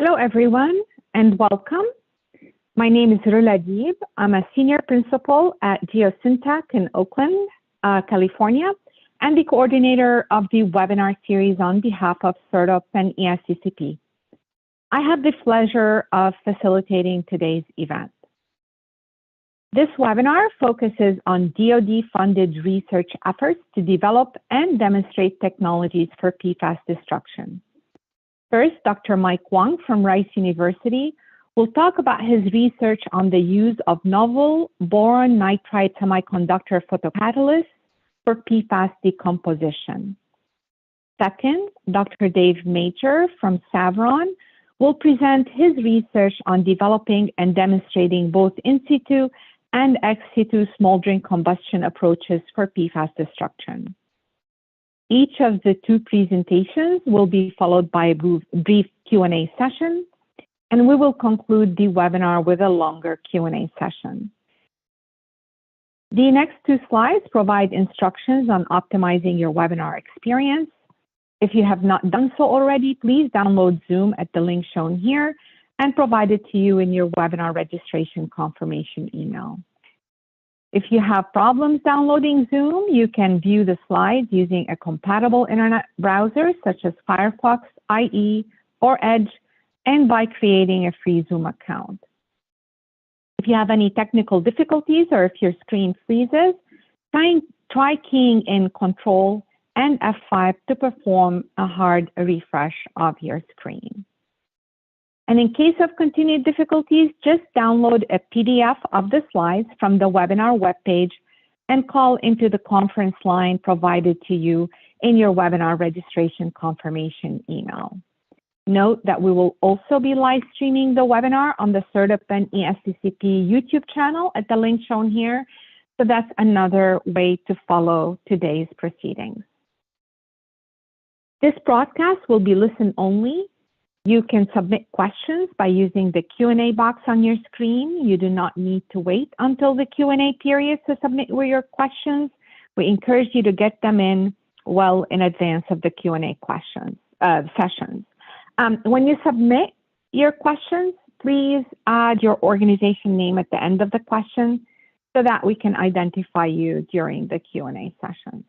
Hello, everyone, and welcome. My name is Rula Deeb. I'm a senior principal at Geosyntec in Oakland, California, and the coordinator of the webinar series on behalf of CERTUP and ESTCP. I have the pleasure of facilitating today's event. This webinar focuses on DoD-funded research efforts to develop and demonstrate technologies for PFAS destruction. First, Dr. Mike Wang from Rice University will talk about his research on the use of novel boron nitride semiconductor photocatalysts for PFAS decomposition. Second, Dr. Dave Major from Savron will present his research on developing and demonstrating both in situ and ex situ smoldering combustion approaches for PFAS destruction. Each of the two presentations will be followed by a brief Q&A session, and we will conclude the webinar with a longer Q&A session. The next two slides provide instructions on optimizing your webinar experience. If you have not done so already, please download Zoom at the link shown here and provide it to you in your webinar registration confirmation email. If you have problems downloading Zoom, you can view the slides using a compatible internet browser such as Firefox, IE, or Edge, and by creating a free Zoom account. If you have any technical difficulties or if your screen freezes, try keying in Control and F5 to perform a hard refresh of your screen. And in case of continued difficulties, just download a PDF of the slides from the webinar webpage and call into the conference line provided to you in your webinar registration confirmation email. Note that we will also be live streaming the webinar on the CERTUP and ESTCP YouTube channel at the link shown here. So that's another way to follow today's proceedings. This broadcast will be listen only. You can submit questions by using the Q&A box on your screen. You do not need to wait until the Q&A period to submit your questions. We encourage you to get them in well in advance of the Q&A sessions. When you submit your questions, please add your organization name at the end of the question so that we can identify you during the Q&A session.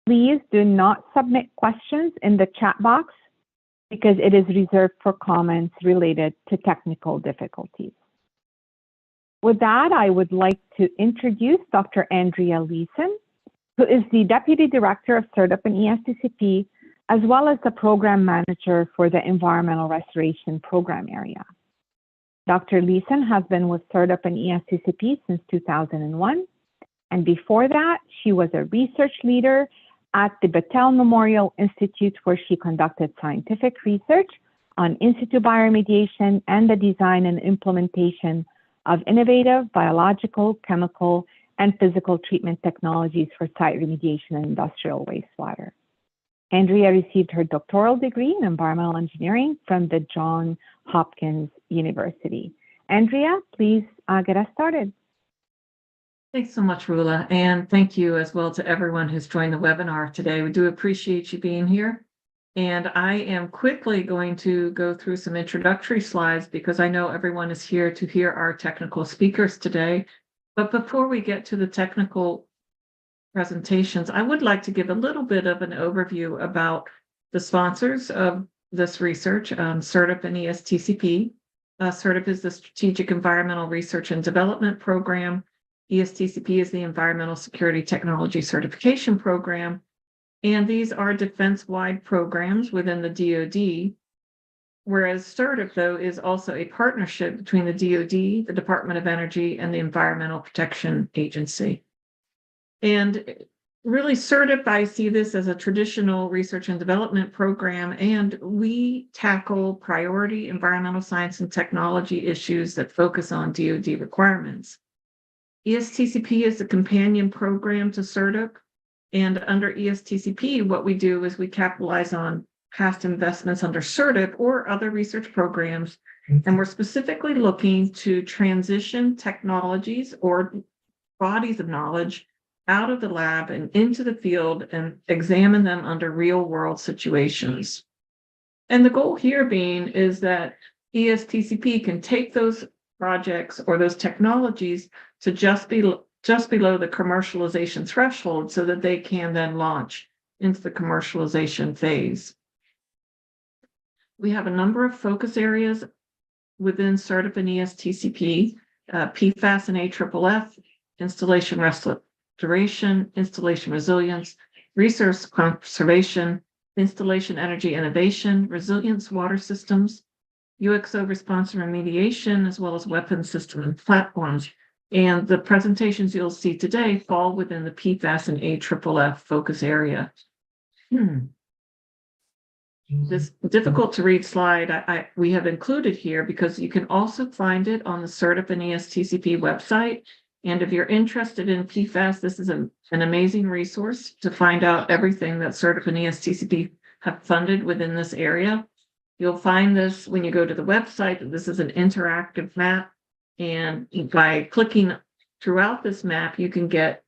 Please do not submit questions in the chat box because it is reserved for comments related to technical difficulties. With that, I would like to introduce Dr. Andrea Leeson, who is the Deputy Director of CERTUP and ESTCP, as well as the Program Manager for the Environmental Restoration Program area. Dr. Leeson has been with CERTUP and ESTCP since 2001, and before that, she was a research leader at the Battelle Memorial Institute, where she conducted scientific research on in situ bioremediation and the design and implementation of innovative biological, chemical, and physical treatment technologies for site remediation and industrial wastewater. Andrea received her doctoral degree in environmental engineering from the Johns Hopkins University. Andrea, please get us started. Thanks so much, Rula, and thank you as well to everyone who's joined the webinar today. We do appreciate you being here. And I am quickly going to go through some introductory slides because I know everyone is here to hear our technical speakers today. But before we get to the technical presentations, I would like to give a little bit of an overview about the sponsors of this research, CERTUP and ESTCP. CERTUP is the Strategic Environmental Research and Development Program. ESTCP is the Environmental Security Technology Certification Program, and these are defense-wide programs within the DoD, whereas CERTUP, though, is also a partnership between the DoD, the Department of Energy, and the Environmental Protection Agency. And really, CERTUP, I see this as a traditional research and development program, and we tackle priority environmental science and technology issues that focus on DoD requirements. ESTCP is the companion program to CERTUP, and under ESTCP, what we do is we capitalize on past investments under CERTUP or other research programs, and we're specifically looking to transition technologies or bodies of knowledge out of the lab and into the field and examine them under real-world situations. And the goal here being is that ESTCP can take those projects or those technologies to just below the commercialization threshold so that they can then launch into the commercialization phase. We have a number of focus areas within CERTIP and ESTCP, PFAS and AFFF, installation restoration, installation resilience, resource conservation, installation energy innovation, resilience water systems, UXO response and remediation, as well as weapon system and platforms. And the presentations you'll see today fall within the PFAS and AFFF focus area. This difficult to read slide we have included here because you can also find it on the CERTIP and ESTCP website. And if you're interested in PFAS, this is an amazing resource to find out everything that CERTIP and ESTCP have funded within this area. You'll find this when you go to the website, that this is an interactive map. And by clicking throughout this map, you can get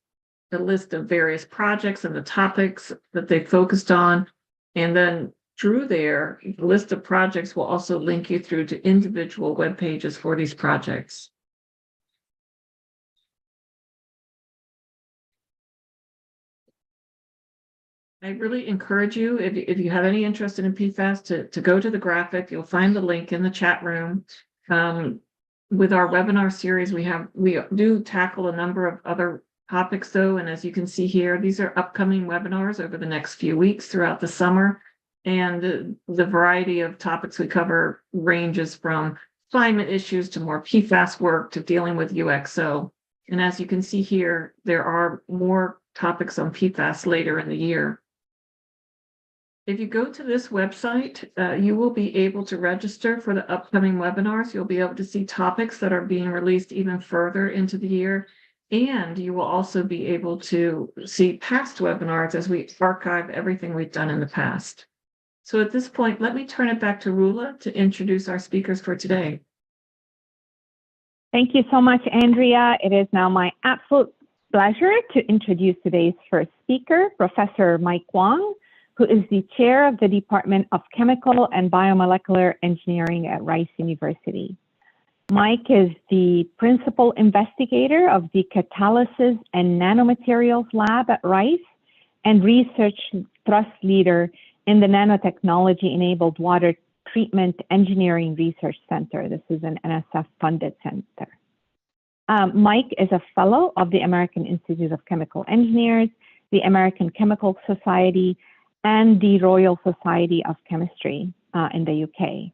a list of various projects and the topics that they focused on. And then through there, the list of projects will also link you through to individual web pages for these projects. I really encourage you, if you have any interest in PFAS, to go to the graphic. You'll find the link in the chat room. With our webinar series, we do tackle a number of other topics though, and as you can see here, these are upcoming webinars over the next few weeks throughout the summer. And the variety of topics we cover ranges from climate issues to more PFAS work to dealing with UXO. And as you can see here, there are more topics on PFAS later in the year. If you go to this website, you will be able to register for the upcoming webinars. You'll be able to see topics that are being released even further into the year. And you will also be able to see past webinars as we archive everything we've done in the past. So at this point, let me turn it back to Rula to introduce our speakers for today. Thank you so much, Andrea. It is now my absolute pleasure to introduce today's first speaker, Professor Mike Wong, who is the chair of the Department of Chemical and Biomolecular Engineering at Rice University. Mike is the principal investigator of the Catalysis and Nanomaterials Lab at Rice and research thrust leader in the Nanotechnology-Enabled Water Treatment Engineering Research Center. This is an NSF-funded center. Mike is a fellow of the American Institute of Chemical Engineers, the American Chemical Society, and the Royal Society of Chemistry in the UK.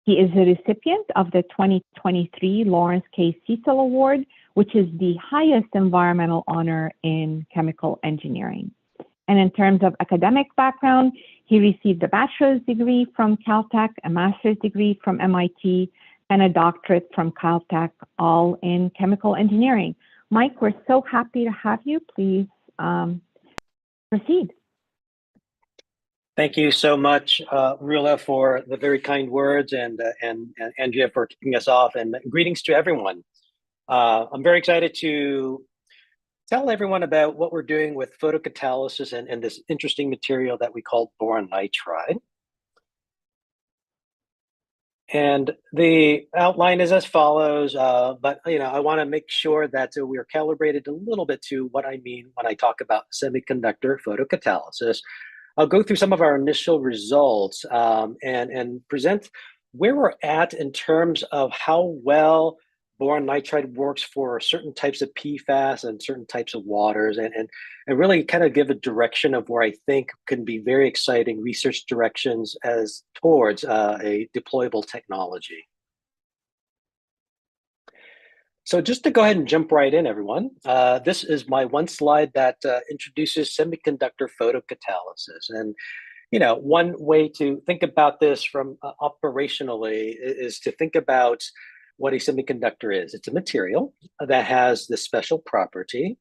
He is the recipient of the 2023 Lawrence K. Cecil Award, which is the highest environmental honor in chemical engineering. And in terms of academic background, he received a bachelor's degree from Caltech, a master's degree from MIT, and a doctorate from Caltech, all in chemical engineering. Mike, we're so happy to have you. Please proceed. Thank you so much, Rula, for the very kind words, and Andrea for kicking us off, and greetings to everyone. I'm very excited to tell everyone about what we're doing with photocatalysis and this interesting material that we call boron nitride. And the outline is as follows, but I want to make sure that we're calibrated a little bit to what I mean when I talk about semiconductor photocatalysis. I'll go through some of our initial results and present where we're at in terms of how well boron nitride works for certain types of PFAS and certain types of waters, and really kind of give a direction of where I think can be very exciting research directions as towards a deployable technology. So just to go ahead and jump right in, everyone, this is my one slide that introduces semiconductor photocatalysis. And one way to think about this from operationally is to think about what a semiconductor is. It's a material that has the special property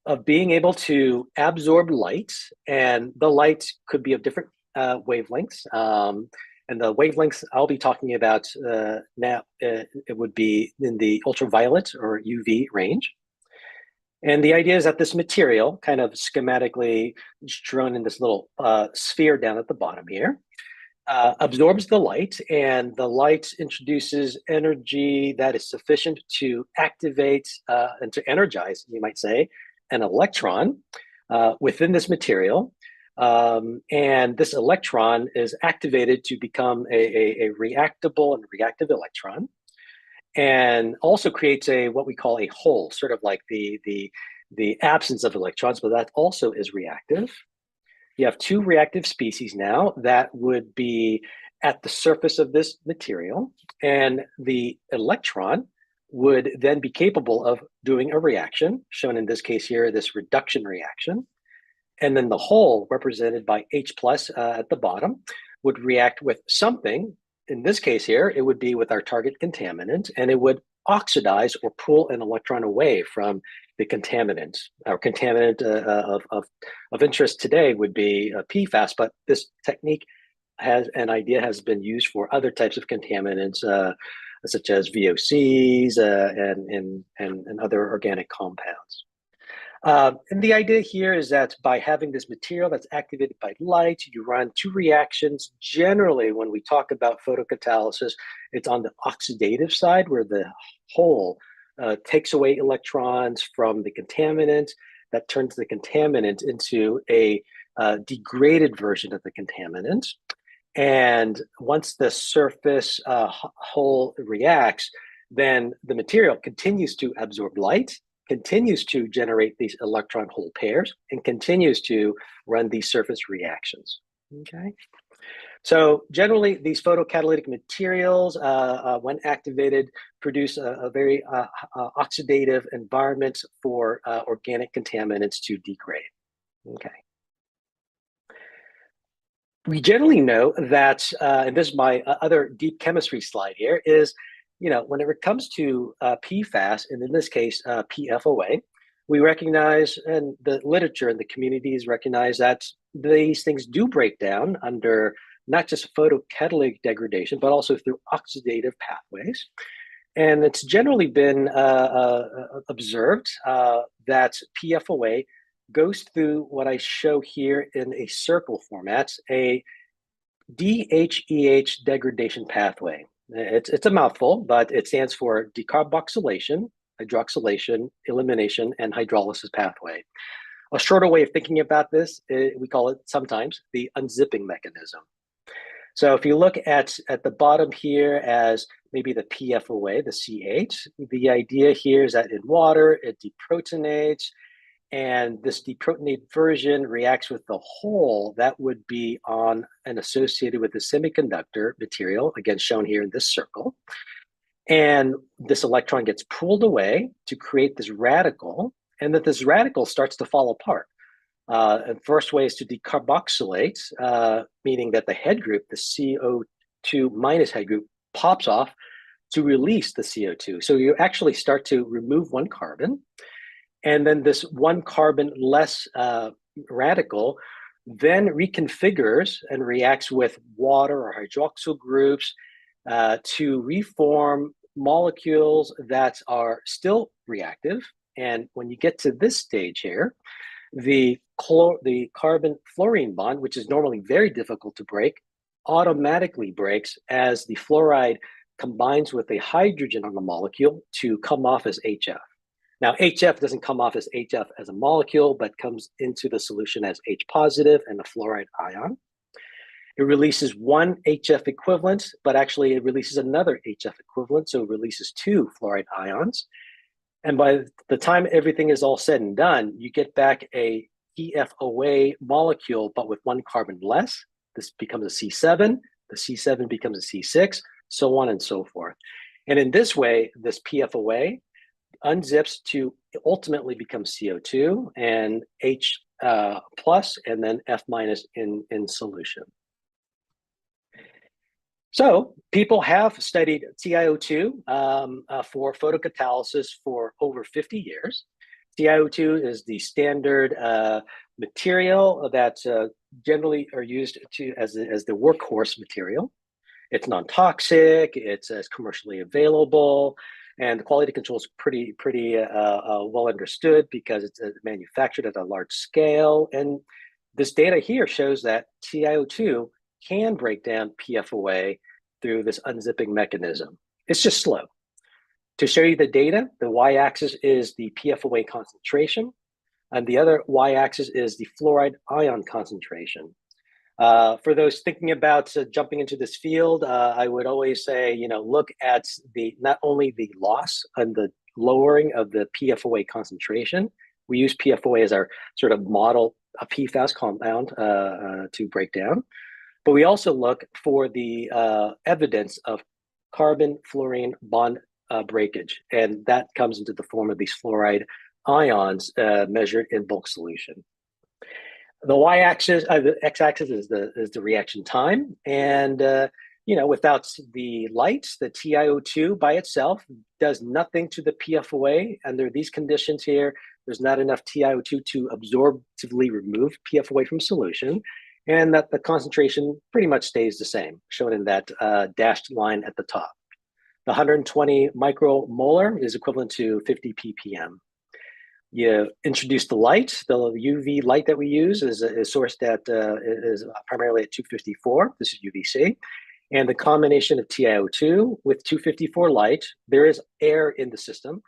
of being able to absorb light, and the light could be of different wavelengths. And the wavelengths I'll be talking about now, it would be in the ultraviolet or UV range. And the idea is that this material, kind of schematically drawn in this little sphere down at the bottom here, absorbs the light, and the light introduces energy that is sufficient to activate and to energize, you might say, an electron within this material. And this electron is activated to become a reactable and reactive electron, and also creates what we call a hole, sort of like the absence of electrons, but that also is reactive. You have two reactive species now that would be at the surface of this material, and the electron would then be capable of doing a reaction, shown in this case here, this reduction reaction. And then the hole, represented by H plus at the bottom, would react with something. In this case here, it would be with our target contaminant, and it would oxidize or pull an electron away from the contaminant. Our contaminant of interest today would be PFAS, but this technique has been used for other types of contaminants, such as VOCs and other organic compounds. And the idea here is that by having this material that's activated by light, you run two reactions. Generally, when we talk about photocatalysis, it's on the oxidative side, where the hole takes away electrons from the contaminant, that turns the contaminant into a degraded version of the contaminant. And once the surface hole reacts, then the material continues to absorb light, continues to generate these electron hole pairs, and continues to run these surface reactions. Okay. So generally, these photocatalytic materials, when activated, produce a very oxidative environment for organic contaminants to degrade. Okay. We generally know that, and this is my other deep chemistry slide here, is, whenever it comes to PFAS, and in this case, PFOA, we recognize, and the literature and the communities recognize, that these things do break down under not just photocatalytic degradation, but also through oxidative pathways. And it's generally been observed that PFOA goes through what I show here in a circle format, a DHEH degradation pathway. It's a mouthful, but it stands for decarboxylation, hydroxylation, elimination, and hydrolysis pathway. A shorter way of thinking about this, we call it sometimes the unzipping mechanism. So if you look at the bottom here as maybe the PFOA, the CH, the idea here is that in water, it deprotonates, and this deprotonate version reacts with the hole that would be on and associated with the semiconductor material, again shown here in this circle. And this electron gets pulled away to create this radical, and that this radical starts to fall apart. And first way is to decarboxylate, meaning that the head group, the CO2 minus head group, pops off to release the CO2. So you actually start to remove one carbon, and then this one carbon less radical then reconfigures and reacts with water or hydroxyl groups to reform molecules that are still reactive. And when you get to this stage here, the carbon fluorine bond, which is normally very difficult to break, automatically breaks as the fluoride combines with a hydrogen on the molecule to come off as HF. Now, HF doesn't come off as HF as a molecule, but comes into the solution as H positive and a fluoride ion. It releases one HF equivalent, but actually it releases another HF equivalent, so it releases two fluoride ions. And by the time everything is all said and done, you get back a PFOA molecule, but with one carbon less. This becomes a C7, the C7 becomes a C6, so on and so forth. And in this way, this PFOA unzips to ultimately become CO2 and H plus, and then F minus in solution. So people have studied TiO2 for photocatalysis for over 50 years. TiO2 is the standard material that generally are used as the workhorse material. It's non-toxic, it's commercially available, and the quality control is pretty well understood because it's manufactured at a large scale. And this data here shows that TiO2 can break down PFOA through this unzipping mechanism. It's just slow. To show you the data, the y-axis is the PFOA concentration, and the other y-axis is the fluoride ion concentration. For those thinking about jumping into this field, I would always say, look at not only the loss and the lowering of the PFOA concentration. We use PFOA as our sort of model, a PFAS compound to break down. But we also look for the evidence of carbon-fluorine bond breakage, and that comes into the form of these fluoride ions measured in bulk solution. The y-axis, the x-axis is the reaction time, and without the light, the TiO2 by itself does nothing to the PFOA. Under these conditions here, there's not enough TiO2 to absorptively remove PFOA from solution, and that the concentration pretty much stays the same, shown in that dashed line at the top. The 120 micromolar is equivalent to 50 ppm. You introduce the light. The UV light that we use is sourced at is primarily at 254. This is UVC, and the combination of TiO2 with 254 light. There is air in the system.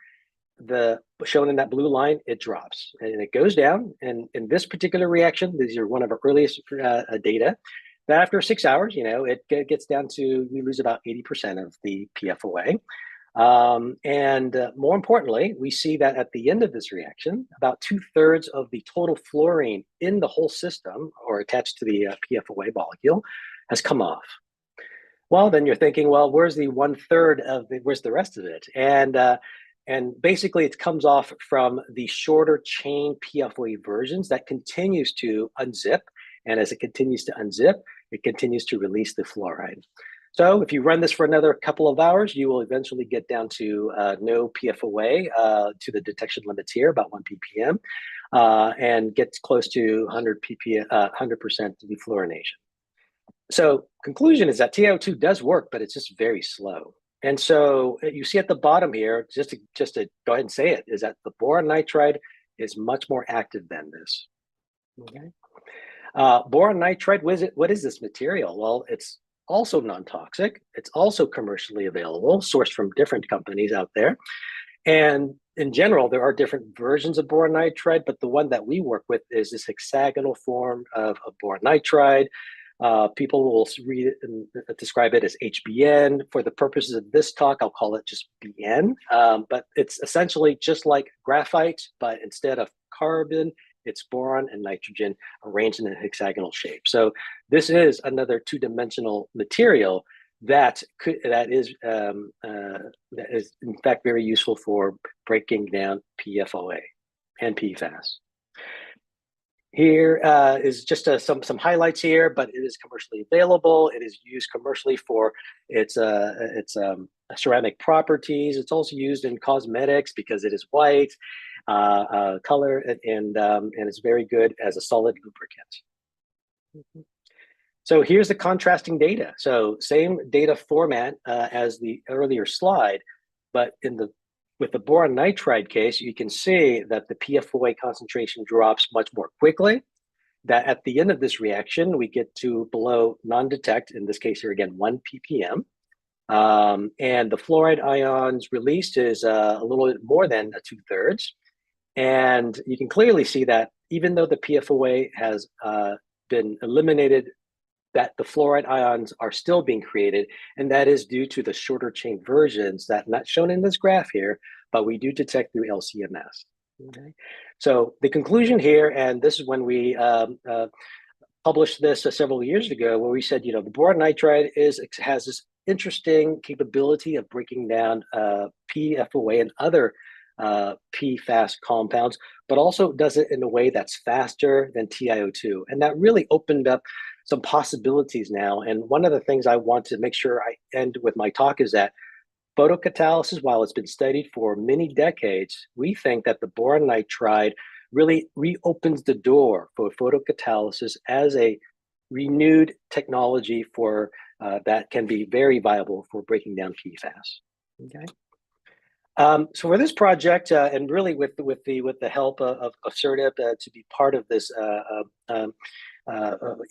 Shown in that blue line, it drops and it goes down. And in this particular reaction, these are one of our earliest data. That after 6 hours, it gets down to, we lose about 80% of the PFOA. And more importantly, we see that at the end of this reaction, about 2/3 of the total fluorine in the whole system or attached to the PFOA molecule has come off. Well, then you're thinking, well, where's the 1/3 of where's the rest of it? And basically it comes off from the shorter chain PFOA versions that continues to unzip. And as it continues to unzip, it continues to release the fluoride. So if you run this for another couple of hours, you will eventually get down to no PFOA to the detection limits here, about 1 ppm, and get close to 100% defluorination. So conclusion is that TiO2 does work, but it's just very slow. And so you see at the bottom here, just to go ahead and say it, is that the boron nitride is much more active than this. Okay. Boron nitride, what is this material? Well, it's also non-toxic. It's also commercially available, sourced from different companies out there. And in general, there are different versions of boron nitride, but the one that we work with is this hexagonal form of boron nitride. People will read it and describe it as HBN. For the purposes of this talk, I'll call it just BN. But it's essentially just like graphite, but instead of carbon, it's boron and nitrogen arranged in a hexagonal shape. So this is another two-dimensional material that is in fact very useful for breaking down PFOA and PFAS. Here is just some highlights here, but it is commercially available. It is used commercially for its ceramic properties. It's also used in cosmetics because it is white color, and it's very good as a solid lubricant. So here's the contrasting data. So same data format as the earlier slide, but with the boron nitride case, you can see that the PFOA concentration drops much more quickly. That at the end of this reaction, we get to below non-detect, in this case here again, 1 ppm. And the fluoride ions released is a little bit more than 2/3. And you can clearly see that even though the PFOA has been eliminated, that the fluoride ions are still being created, and that is due to the shorter chain versions that not shown in this graph here, but we do detect through LCMS. Okay, so the conclusion here, and this is when we published this several years ago, where we said, the boron nitride has this interesting capability of breaking down PFOA and other PFAS compounds, but also does it in a way that's faster than TiO2, and that really opened up some possibilities now. And one of the things I want to make sure I end with my talk is that photocatalysis, while it's been studied for many decades, we think that the boron nitride really reopens the door for photocatalysis as a renewed technology for that can be very viable for breaking down PFAS. Okay. So for this project, and really with the help of CERTIP to be part of this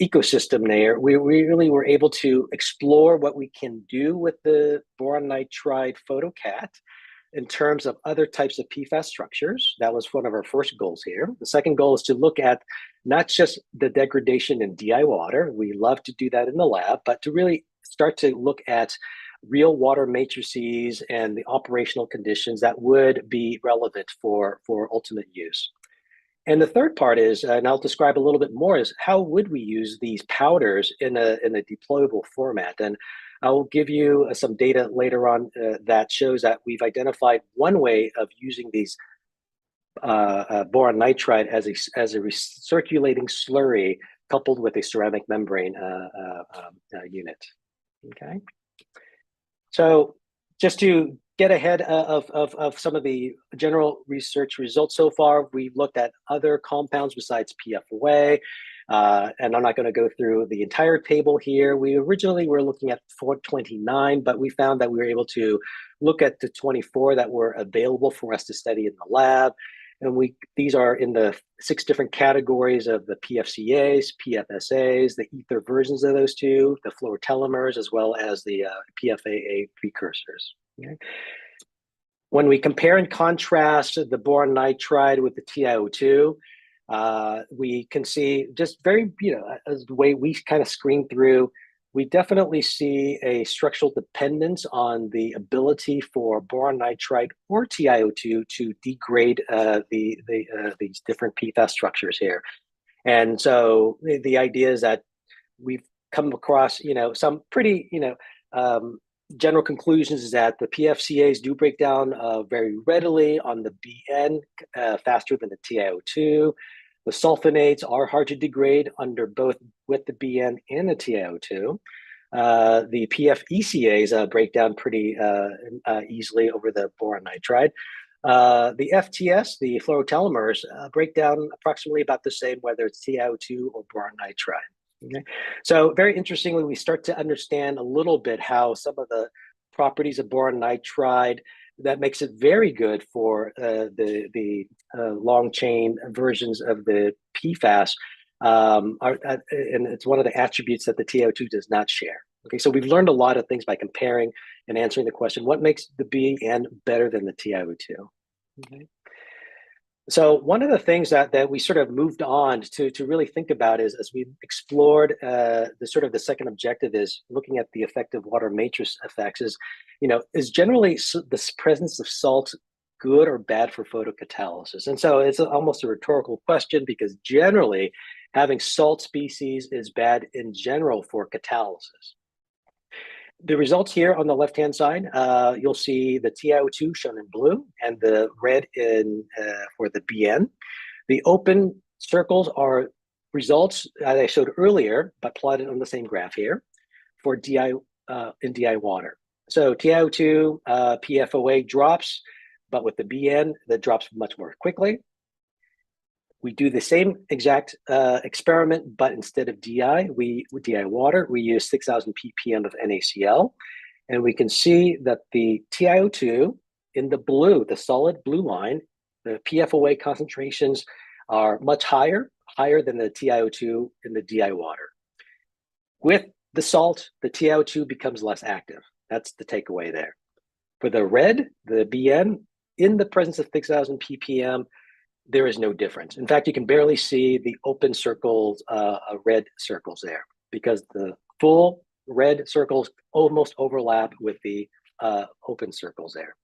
ecosystem there, we really were able to explore what we can do with the boron nitride photocat in terms of other types of PFAS structures. That was one of our first goals here. The second goal is to look at not just the degradation in DI water. We love to do that in the lab, but to really start to look at real water matrices and the operational conditions that would be relevant for ultimate use. And the third part is, and I'll describe a little bit more, is how would we use these powders in a deployable format? And I will give you some data later on that shows that we've identified one way of using these boron nitride as a recirculating slurry coupled with a ceramic membrane unit. Okay, so just to get ahead of some of the general research results so far, we've looked at other compounds besides PFOA, and I'm not going to go through the entire table here. We originally were looking at 429, but we found that we were able to look at the 24 that were available for us to study in the lab. And these are in the 6 different categories of the PFCAs, PFSAs, the ether versions of those two, the fluorotelomers, as well as the PFAA precursors. Okay. When we compare and contrast the boron nitride with the TiO2, we can see just very, as the way we kind of screen through, we definitely see a structural dependence on the ability for boron nitride or TiO2 to degrade these different PFAS structures here. And so the idea is that we've come across, some pretty, general conclusions is that the PFCAs do break down very readily on the BN faster than the TiO2. The sulfonates are hard to degrade under both with the BN and the TiO2. The PFECAs break down pretty easily over the boron nitride. The FTS, the fluorotelomers, break down approximately about the same whether it's TiO2 or boron nitride. Okay. So very interestingly, we start to understand a little bit how some of the properties of boron nitride that makes it very good for the long chain versions of the PFAS, and it's one of the attributes that the TiO2 does not share. Okay, so we've learned a lot of things by comparing and answering the question, what makes the BN better than the TiO2? Okay. So one of the things that we sort of moved on to really think about is, as we explored the second objective is looking at the effective water matrix effects is generally the presence of salt good or bad for photocatalysis? And so it's almost a rhetorical question because generally having salt species is bad in general for catalysis. The results here on the left-hand side, you'll see the TiO2 shown in blue and the red for the BN. The open circles are results that I showed earlier, but plotted on the same graph here for DI in DI water. So TiO2, PFOA drops, but with the BN, that drops much more quickly. We do the same exact experiment, but instead of DI water, we use 6,000 ppm of NaCl. And we can see that the TiO2 in the blue, the solid blue line, the PFOA concentrations are much higher than the TiO2 in the DI water. With the salt, the TiO2 becomes less active. That's the takeaway there. For the red, the BN, in the presence of 6,000 ppm, there is no difference. In fact, you can barely see the open circles, red circles there, because the full red circles almost overlap with the open circles there.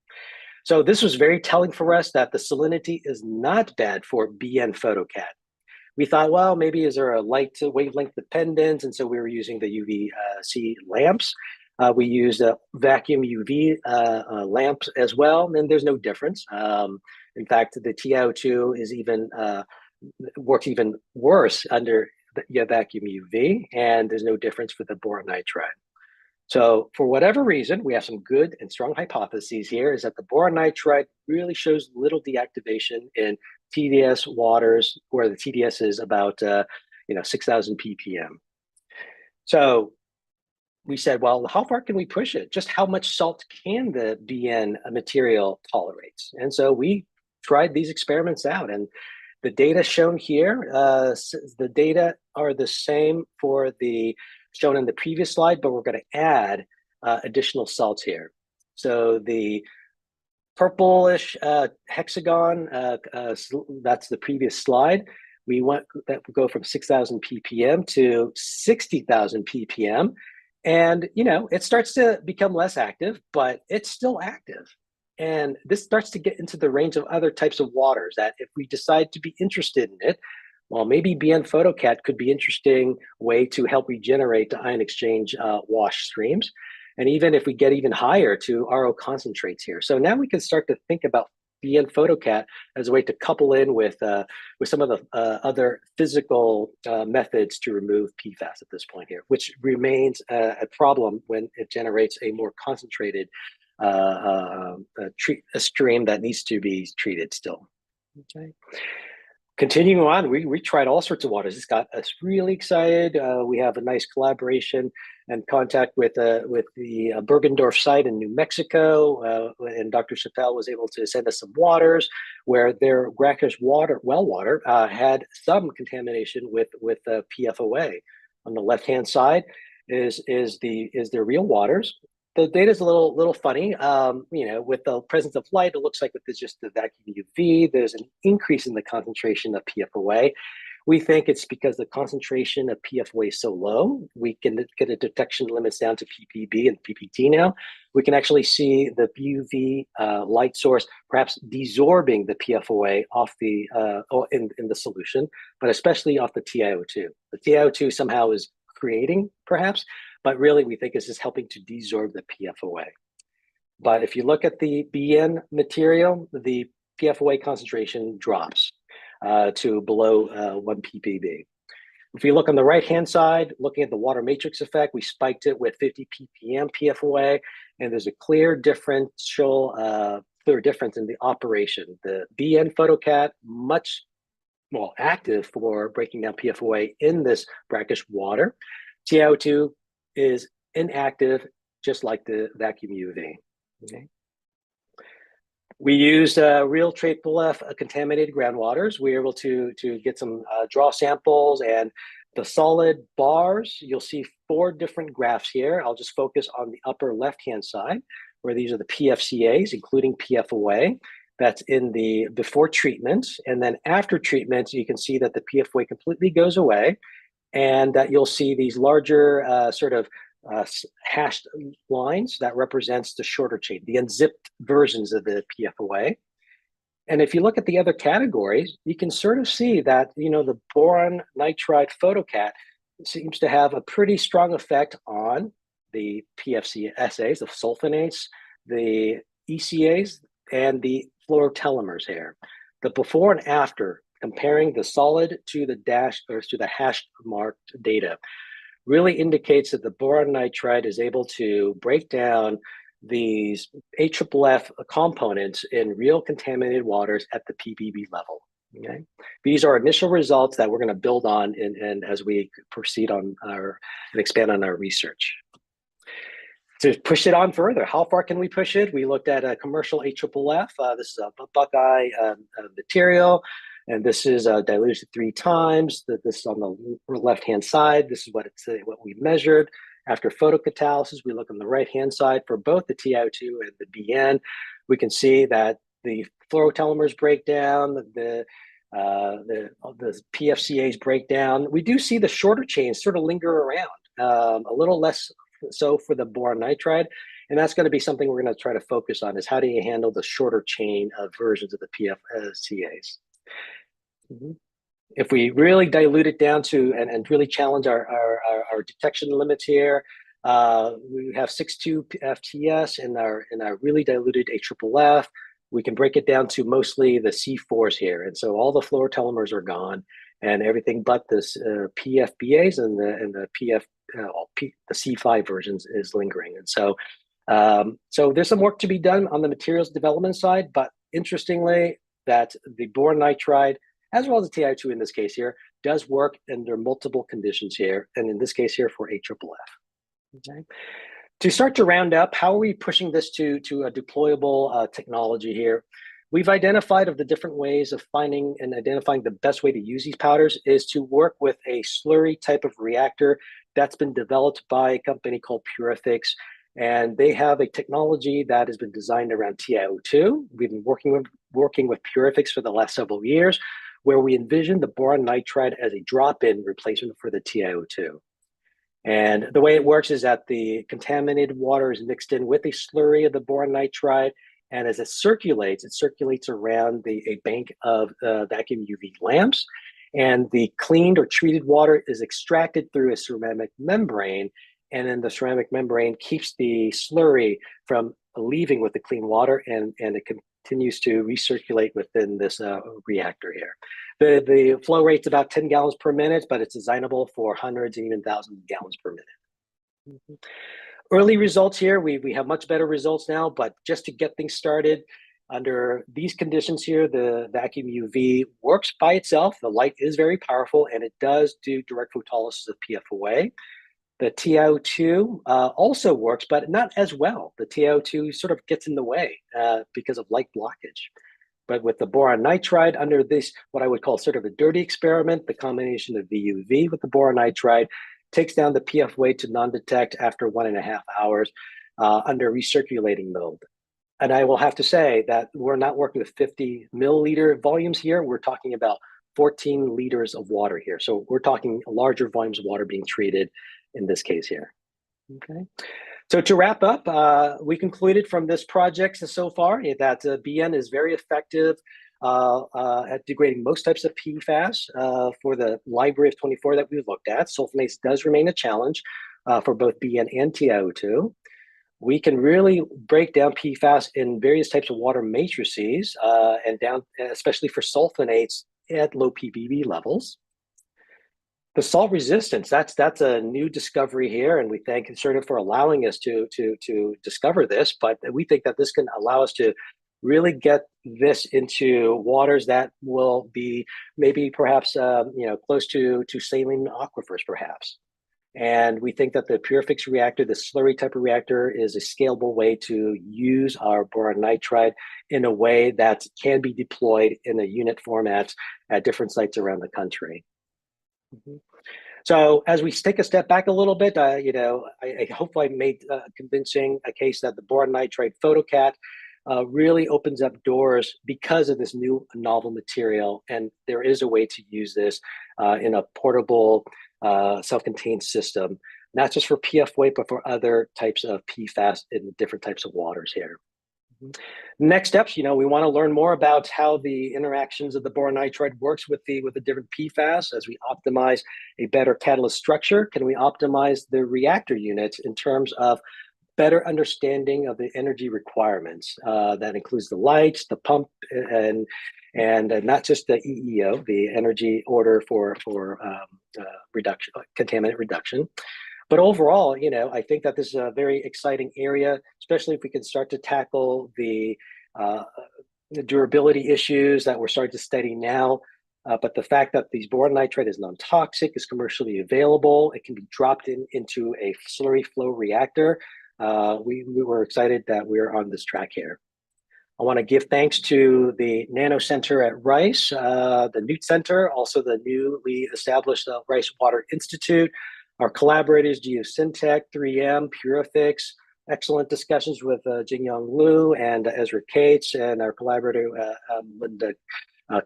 So this was very telling for us that the salinity is not bad for BN photocat. We thought, well, maybe is there a light to wavelength dependence? And so we were using the UVC lamps. We used a vacuum UV lamps as well, and there's no difference. In fact, the TiO2 is works even worse under the vacuum UV, and there's no difference for the boron nitride. So for whatever reason, we have some good and strong hypotheses here, is that the boron nitride really shows little deactivation in TDS waters, where the TDS is about 6,000 ppm. So we said, well, how far can we push it? Just how much salt can the BN material tolerate? And so we tried these experiments out, and The data shown here, the data are the same for the shown in the previous slide, but we're going to add additional salts here. So the purplish hexagon, that's the previous slide. We want that go from 6,000 ppm to 60,000 ppm. And, it starts to become less active, but it's still active. And this starts to get into the range of other types of waters that if we decide to be interested in it, well, maybe BN PhotoCat could be an interesting way to help regenerate the ion exchange wash streams. And even if we get even higher to RO concentrates here. So now we can start to think about BN PhotoCat as a way to couple in with some of the other physical methods to remove PFAS at this point here, which remains a problem when it generates a more concentrated a stream that needs to be treated still. Okay. Continuing on, we tried all sorts of waters. This got us really excited. We have a nice collaboration and contact with the Bergendorf site in New Mexico, and Dr. Chappelle was able to send us some waters where their brackish well water had some contamination with PFOA. On the left-hand side is their real waters. The data is a little funny. With the presence of light, it looks like with just the vacuum UV, there's an increase in the concentration of PFOA. We think it's because the concentration of PFOA is so low. We can get a detection limits down to ppb and ppt now. We can actually see the UV light source perhaps desorbing the PFOA off the in the solution, but especially off the TiO2. The TiO2 somehow is creating perhaps, but really we think this is helping to desorb the PFOA. But if you look at the BN material, the PFOA concentration drops to below 1 ppb. If you look on the right-hand side, looking at the water matrix effect, we spiked it with 50 ppm PFOA, and there's a clear difference in the operation. The BN PhotoCat, much more active for breaking down PFOA in this brackish water. TiO2 is inactive, just like the vacuum UV. Okay. We used real TRAPLF contaminated groundwaters. We were able to get some draw samples, and the solid bars, you'll see 4 different graphs here. I'll just focus on the upper left-hand side, where these are the PFCAs, including PFOA. That's in the before treatment. And then after treatment, you can see that the PFOA completely goes away, and that you'll see these larger hashed lines that represents the shorter chain, the unzipped versions of the PFOA. And if you look at the other categories, you can sort of see that, the boron nitride PhotoCat seems to have a pretty strong effect on the PFCAs, the sulfonates, the ECAs, and the fluorotelomers here. The before and after, comparing the solid to the hashed marked data, really indicates that the boron nitride is able to break down these AFFF components in real contaminated waters at the ppb level. Okay, these are initial results that we're going to build on and as we proceed on and expand on our research. To push it on further, how far can we push it? We looked at a commercial AFFF. This is a Buckeye material. And this is diluted 3 times. This is on the left-hand side. This is what we measured. After photocatalysis, we look on the right-hand side for both the TiO2 and the BN. We can see that the fluorotelomers break down, the PFCAs break down. We do see the shorter chains sort of linger around, a little less so for the boron nitride. And that's going to be something we're going to try to focus on, is how do you handle the shorter chain of versions of the PFCAs. If we really dilute it down to and really challenge our detection limits here, we have 6.2 FTS in our really diluted AFFF. We can break it down to mostly the C4s here, and so all the fluorotelomers are gone, and everything but this PFBAs and the the C5 versions is lingering. And so there's some work to be done on the materials development side, but interestingly, that the boron nitride, as well as the TiO2 in this case here, does work under multiple conditions here, and in this case here for AFFF. Okay. To start to round up, how are we pushing this to a deployable technology here? we've identified of the different ways of finding and identifying the best way to use these powders is to work with a slurry type of reactor that's been developed by a company called Purifix. And they have a technology that has been designed around TiO2. We've been working with Purifix for the last several years, where we envision the boron nitride as a drop-in replacement for the TiO2. And the way it works is that the contaminated water is mixed in with a slurry of the boron nitride, and as it circulates around a bank of vacuum UV lamps, and the cleaned or treated water is extracted through a ceramic membrane, and then the ceramic membrane keeps the slurry from leaving with the clean water, and it continues to recirculate within this reactor here. The flow rate's about 10 gallons per minute, but it's designable for hundreds and even thousands of gallons per minute. Early results here, we have much better results now, but just to get things started, under these conditions here, the vacuum UV works by itself. The light is very powerful, and it does do direct photolysis of PFOA. The TiO2 also works, but not as well. The TiO2 sort of gets in the way because of light blockage. But with the boron nitride under this, what I would call sort of a dirty experiment, the combination of VUV with the boron nitride takes down the PFOA to non-detect after 1.5 hours under recirculating mode. And I will have to say that we're not working with 50 milliliter volumes here. We're talking about 14 liters of water here. So we're talking larger volumes of water being treated in this case here. Okay. So to wrap up, we concluded from this project so far that BN is very effective at degrading most types of PFAS for the library of 24 that we've looked at. Sulfonates does remain a challenge for both BN and TiO2. We can really break down PFAS in various types of water matrices and down, especially for sulfonates at low ppb levels. The salt resistance, that's a new discovery here, and we thank Concerted for allowing us to discover this, but we think that this can allow us to really get this into waters that will be maybe perhaps close to saline aquifers perhaps. And we think that the Purifix reactor, the slurry type of reactor, is a scalable way to use our boron nitride in a way that can be deployed in a unit format at different sites around the country. So as we take a step back a little bit, I hope I made convincing a case that the boron nitride PhotoCat really opens up doors because of this new novel material, and there is a way to use this in a portable, self-contained system, not just for PFOA, but for other types of PFAS in different types of waters here. Next steps, we want to learn more about how the interactions of the boron nitride works with the different PFAS as we optimize a better catalyst structure. Can we optimize the reactor units in terms of better understanding of the energy requirements? That includes the lights, the pump, and not just the EEO, the energy order for reduction, contaminant reduction. But overall, I think that this is a very exciting area, especially if we can start to tackle the durability issues that we're starting to study now. But the fact that these boron nitride is non-toxic, is commercially available, it can be dropped into a slurry flow reactor. We were excited that we're on this track here. I want to give thanks to the Nano Center at Rice, the Newt Center, also the newly established Rice Water Institute, our collaborators, Geosyntec, 3M, Purifix, excellent discussions with Jingyoung Liu and Ezra Cates, and our collaborator, Linda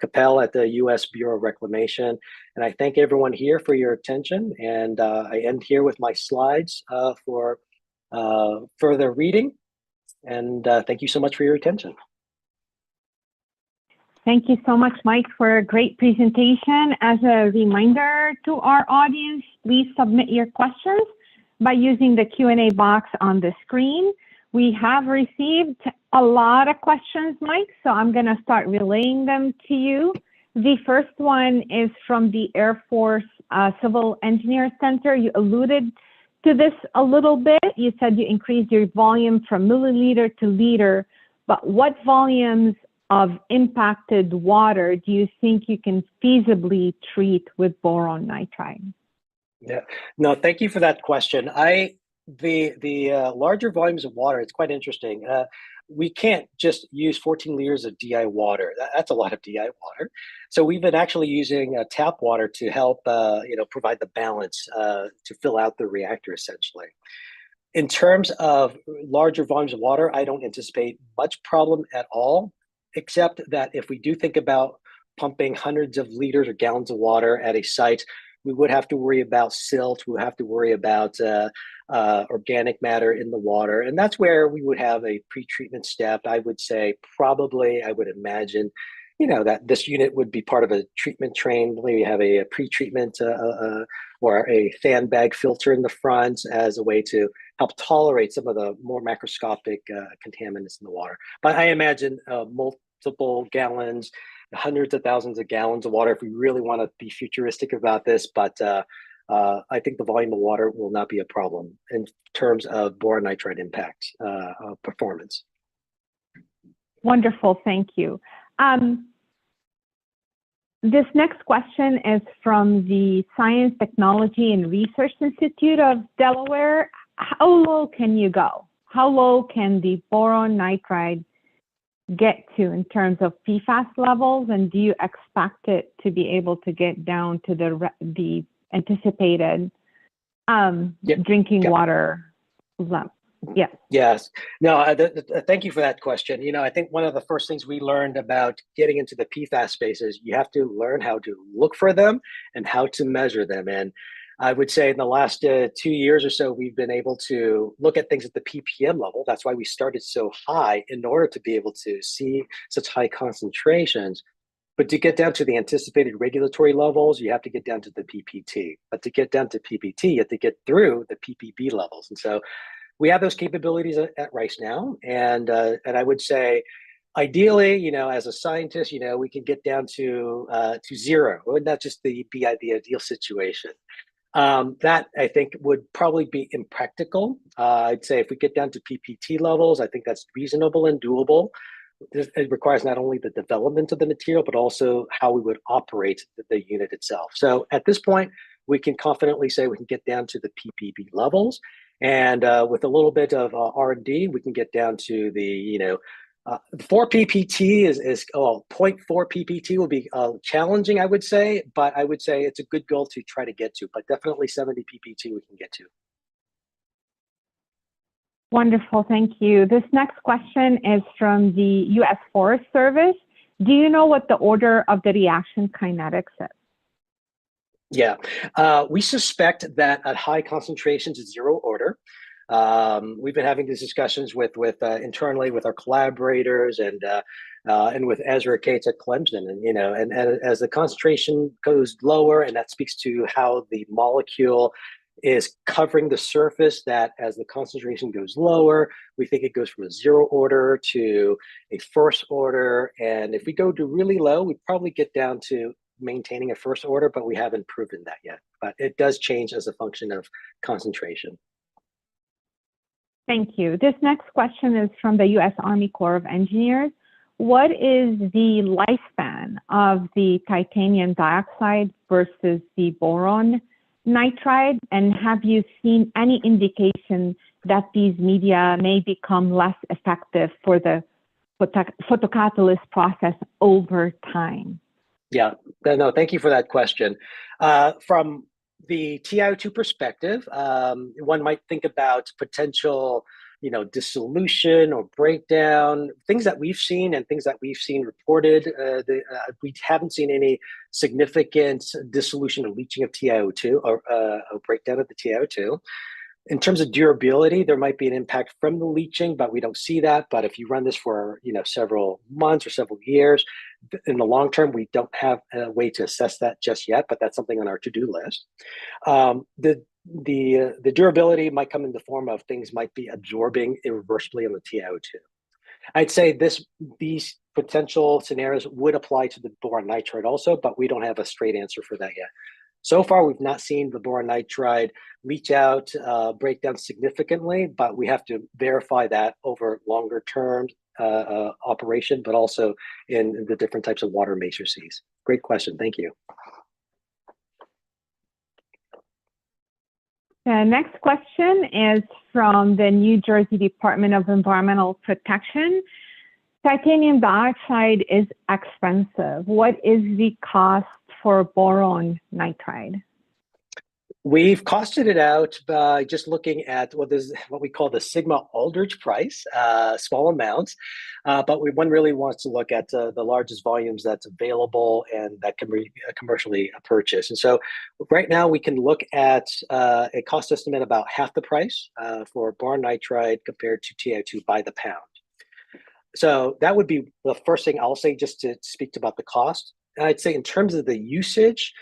Capel at the U.S. Bureau of Reclamation. And I thank everyone here for your attention. And I end here with my slides for further reading. And thank you so much for your attention. Thank you so much, Mike, for a great presentation. As a reminder to our audience, please submit your questions by using the Q&A box on the screen. We have received a lot of questions, Mike, so I'm going to start relaying them to you. The first one is from the Air Force Civil Engineer Center. You alluded to this a little bit. You said you increased your volume from milliliter to liter, but what volumes of impacted water do you think you can feasibly treat with boron nitride? Yeah, no, thank you for that question. The larger volumes of water, it's quite interesting. we can't just use 14 liters of DI water. That's a lot of DI water. So we've been actually using tap water to help, provide the balance to fill out the reactor essentially. In terms of larger volumes of water, I don't anticipate much problem at all, except that if we do think about pumping hundreds of liters or gallons of water at a site, we would have to worry about silt. We would have to worry about organic matter in the water. And that's where we would have a pre-treatment step. I would say probably, I would imagine, that this unit would be part of a treatment train. Maybe have a pre-treatment or a fan bag filter in the front as a way to help tolerate some of the more macroscopic contaminants in the water. But I imagine multiple gallons, hundreds of thousands of gallons of water if we really want to be futuristic about this. But I think the volume of water will not be a problem in terms of boron nitride impact performance. Wonderful, thank you. This next question is from the Science, Technology, and Research Institute of Delaware. How low can you go? How low can the boron nitride get to in terms of PFAS levels? And do you expect it to be able to get down to the anticipated drinking water level? Yeah. Yes. No, thank you for that question. I think one of the first things we learned about getting into the PFAS space is you have to learn how to look for them and how to measure them. And I would say in the last 2 years or so, we've been able to look at things at the ppm level. That's why we started so high in order to be able to see such high concentrations. But to get down to the anticipated regulatory levels, you have to get down to the PPT. But to get down to PPT, you have to get through the PPB levels. And so we have those capabilities at Rice now. And I would say, ideally, as a scientist, we can get down to zero. Wouldn't that just be the ideal situation? That I think would probably be impractical. I'd say if we get down to PPT levels, I think that's reasonable and doable. It requires not only the development of the material, but also how we would operate the unit itself. So at this point, we can confidently say we can get down to the PPB levels. And with a little bit of R&D, we can get down to the, 4 PPT is 0.4 PPT will be challenging, I would say, but I would say it's a good goal to try to get to, but definitely 70 PPT we can get to. Wonderful, thank you. This next question is from the U.S. Forest Service. Do you know what the order of the reaction kinetics is? Yeah, we suspect that at high concentrations, it's zero order. We've been having these discussions with internally with our collaborators and with Ezra Cates at Clemson, and as the concentration goes lower, and that speaks to how the molecule is covering the surface, that as the concentration goes lower, we think it goes from a zero order to a first order, and if we go to really low, we probably get down to maintaining a first order, but we haven't proven that yet. But it does change as a function of concentration. Thank you. This next question is from the U.S. Army Corps of Engineers. What is the lifespan of the titanium dioxide versus the boron nitride? And have you seen any indication that these media may become less effective for the photocatalyst process over time? Yeah, no, thank you for that question. From the TiO2 perspective, one might think about potential, dissolution or breakdown, things that we've seen and things that we've seen reported. We haven't seen any significant dissolution or leaching of TiO2 or breakdown of the TiO2. In terms of durability, there might be an impact from the leaching, but we don't see that. But if you run this for several months or several years, in the long term, we don't have a way to assess that just yet. But that's something on our to-do list. The durability might come in the form of things might be absorbing irreversibly on the TiO2. I'd say these potential scenarios would apply to the boron nitride also, but we don't have a straight answer for that yet. So far, we've not seen the boron nitride leach out, break down significantly, but we have to verify that over longer term operation, but also in the different types of water matrices. Great question. Thank you. The next question is from the New Jersey Department of Environmental Protection. Titanium dioxide is expensive. What is the cost for boron nitride? We've costed it out by just looking at what we call the Sigma Aldrich price, small amounts, but one really wants to look at the largest volumes that's available and that can be commercially purchased. And so right now we can look at a cost estimate about half the price for boron nitride compared to TiO2 by the pound. So that would be the first thing I'll say just to speak about the cost. And I'd say in terms of the usage,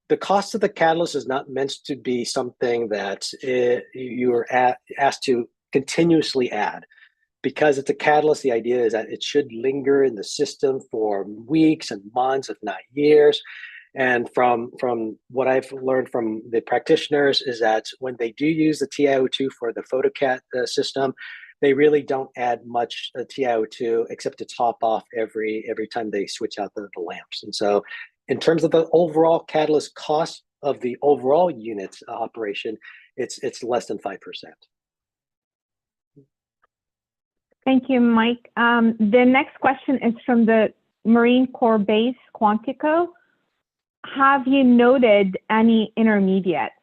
the cost of the catalyst is not meant to be something that you are asked to continuously add. Because it's a catalyst, the idea is that it should linger in the system for weeks and months, if not years. And from what I've learned from the practitioners is that when they do use the TiO2 for the PhotoCat system, they really don't add much TiO2 except to top off every time they switch out the lamps. And so in terms of the overall catalyst cost of the overall unit operation, it's less than 5%. Thank you, Mike. The next question is from the Marine Corps Base Quantico. Have you noted any intermediates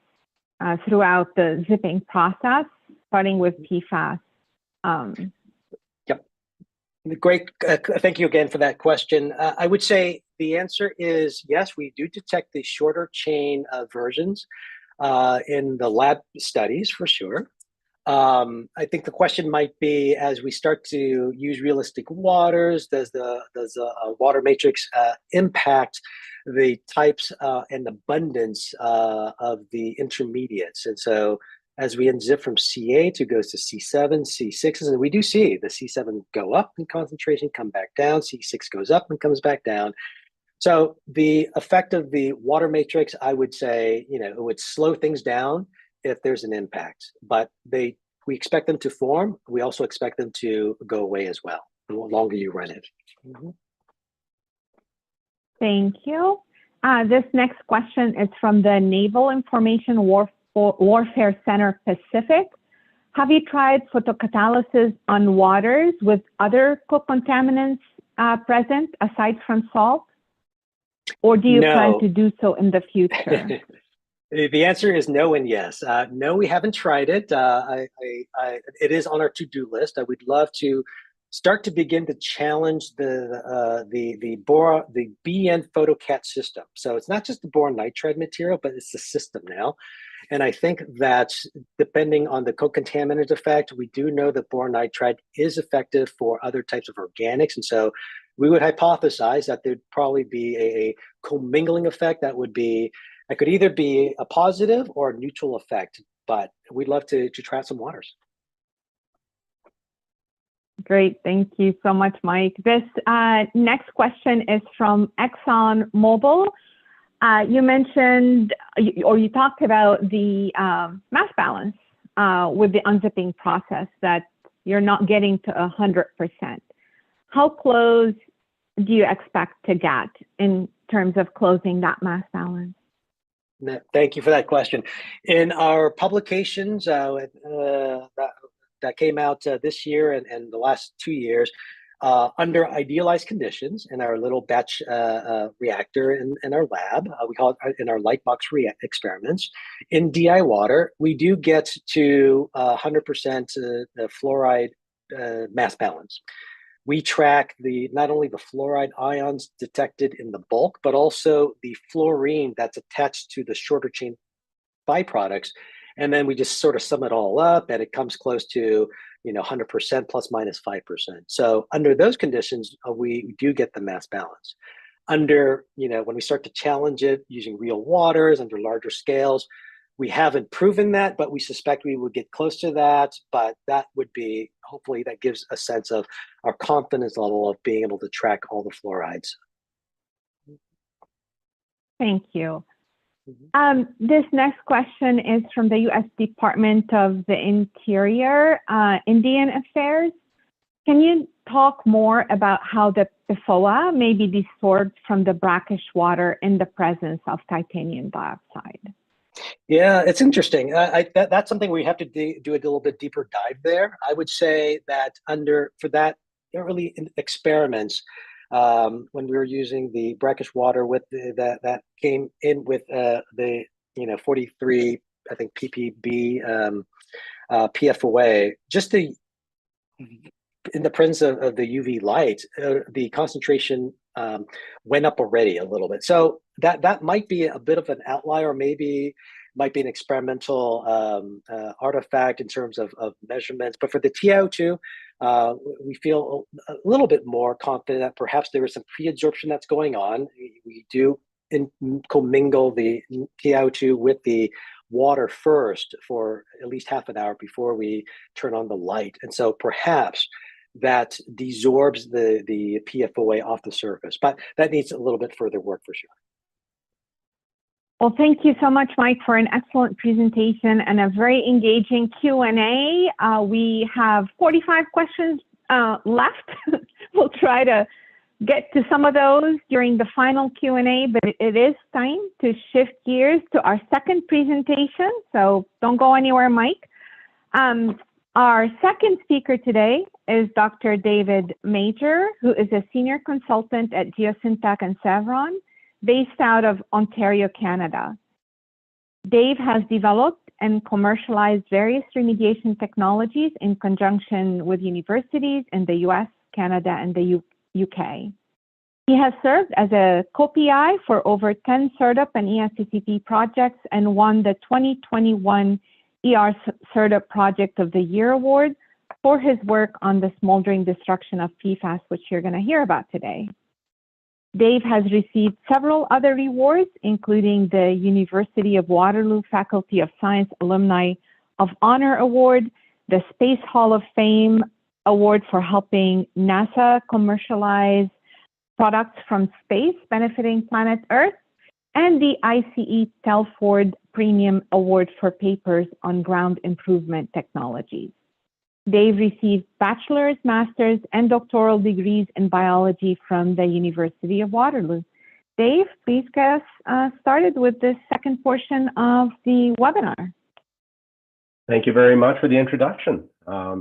throughout the zipping process, starting with PFAS? Yep. Great. Thank you again for that question. I would say the answer is yes, we do detect the shorter chain versions in the lab studies for sure. I think the question might be, as we start to use realistic waters, does the water matrix impact the types and abundance of the intermediates? And so as we unzip from C8 it goes to C7, C6s, and we do see the C7 go up in concentration, come back down, C6 goes up and comes back down. So the effect of the water matrix, I would say, it would slow things down if there's an impact, but we expect them to form. We also expect them to go away as well, the longer you run it. Mm-hmm. Thank you. This next question is from the Naval Information Warfare Center Pacific. Have you tried photocatalysis on waters with other co-contaminants present aside from salt? Or do you plan to do so in the future? The answer is no and yes. No, we haven't tried it. It is on our to-do list. I would love to start to begin to challenge the BN PhotoCat system. So it's not just the boron nitride material, but it's the system now. And I think that depending on the co-contaminant effect, we do know that boron nitride is effective for other types of organics. And so we would hypothesize that there'd probably be a commingling effect that could either be a positive or a neutral effect, but we'd love to try out some waters. Great, thank you so much, Mike. This next question is from ExxonMobil. You mentioned, or you talked about the mass balance with the unzipping process, that you're not getting to 100%. How close do you expect to get in terms of closing that mass balance? Thank you for that question. In our publications that came out this year and the last 2 years, under idealized conditions in our little batch reactor in our lab, we call it in our Lightbox experiments, in DI water, we do get to 100% the fluoride mass balance. We track not only the fluoride ions detected in the bulk, but also the fluorine that's attached to the shorter chain byproducts. And then we just sort of sum it all up and it comes close to 100% plus minus 5%. So under those conditions, we do get the mass balance. When we start to challenge it using real waters under larger scales, we haven't proven that, but we suspect we would get close to that. But that would be, hopefully that gives a sense of our confidence level of being able to track all the fluorides. Thank you. This next question is from the U.S. Department of the Interior, Indian Affairs. Can you talk more about how the PFOA may be desorbed from the brackish water in the presence of titanium dioxide? Yeah, it's interesting. That's something we have to do a little bit deeper dive there. I would say that for that early experiments, when we were using the brackish water with that came in with the 43, I think ppb PFOA, just in the presence of the UV light, the concentration went up already a little bit. So that might be a bit of an outlier, or maybe might be an experimental artifact in terms of measurements. But for the TiO2, we feel a little bit more confident that perhaps there is some pre-absorption that's going on. We do commingle the TiO2 with the water first for at least half an hour before we turn on the light. And so perhaps that desorbs the PFOA off the surface, but that needs a little bit further work for sure. Well, thank you so much, Mike, for an excellent presentation and a very engaging Q&A. We have 45 questions left. We'll try to get to some of those during the final Q&A, but it is time to shift gears to our second presentation. So don't go anywhere, Mike. Our second speaker today is Dr. David Major, who is a senior consultant at Geosyntac and Savron, based out of Ontario, Canada. Dave has developed and commercialized various remediation technologies in conjunction with universities in the US, Canada, and the UK. He has served as a co-PI for over 10 CERDUP and ESCCP projects and won the 2021 ER CERDUP Project of the Year Award for his work on the smoldering destruction of PFAS, which you're going to hear about today. Dave has received several other awards, including the University of Waterloo Faculty of Science Alumni of Honor Award, the Space Hall of Fame Award for helping NASA commercialize products from space benefiting planet Earth, and the ICE Telford Premium Award for papers on ground improvement technologies. Dave received bachelor's, master's, and doctoral degrees in biology from the University of Waterloo. Dave, please get us started with this second portion of the webinar. Thank you very much for the introduction.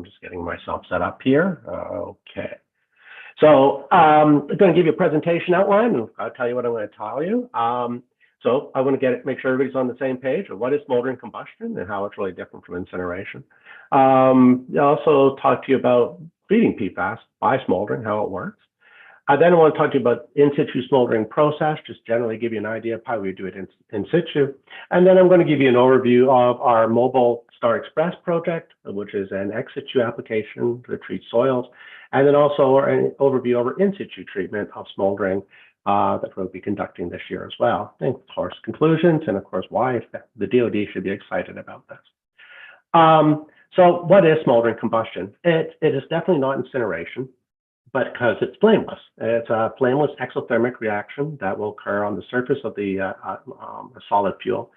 Just getting myself set up here. Okay. So I'm going to give you a presentation outline, and I'll tell you what I'm going to tell you. So I want to make sure everybody's on the same page of what is smoldering combustion and how it's really different from incineration. I'll also talk to you about treating PFAS by smoldering, how it works. Then I want to talk to you about in situ smoldering process, just generally give you an idea of how we do it in situ. And then I'm going to give you an overview of our mobile Star Express project, which is an ex situ application to treat soils. And then also an overview over in situ treatment of smoldering that we'll be conducting this year as well. And of course, conclusions, and of course, why the DoD should be excited about this. So what is smoldering combustion? It is definitely not incineration, but because it's flameless. It's a flameless exothermic reaction that will occur on the surface of the solid fuel.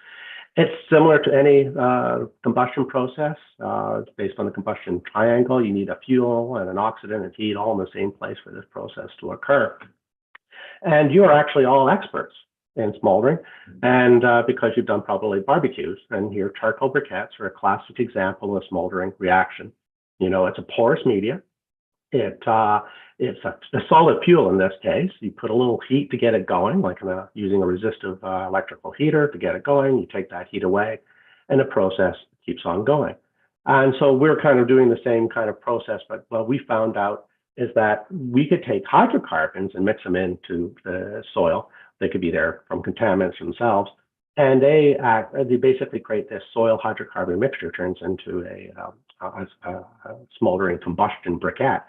It's similar to any combustion process. It's based on the combustion triangle. You need a fuel and an oxidant and heat all in the same place for this process to occur. And you are actually all experts in smoldering, and because you've done probably barbecues, and here charcoal briquettes are a classic example of a smoldering reaction. You know, it's a porous media. It's a solid fuel in this case. You put a little heat to get it going, like using a resistive electrical heater to get it going. You take that heat away, and the process keeps on going. And so we're kind of doing the same kind of process, but what we found out is that we could take hydrocarbons and mix them into the soil. They could be there from contaminants themselves, and they basically create this soil hydrocarbon mixture, turns into a smoldering combustion briquette.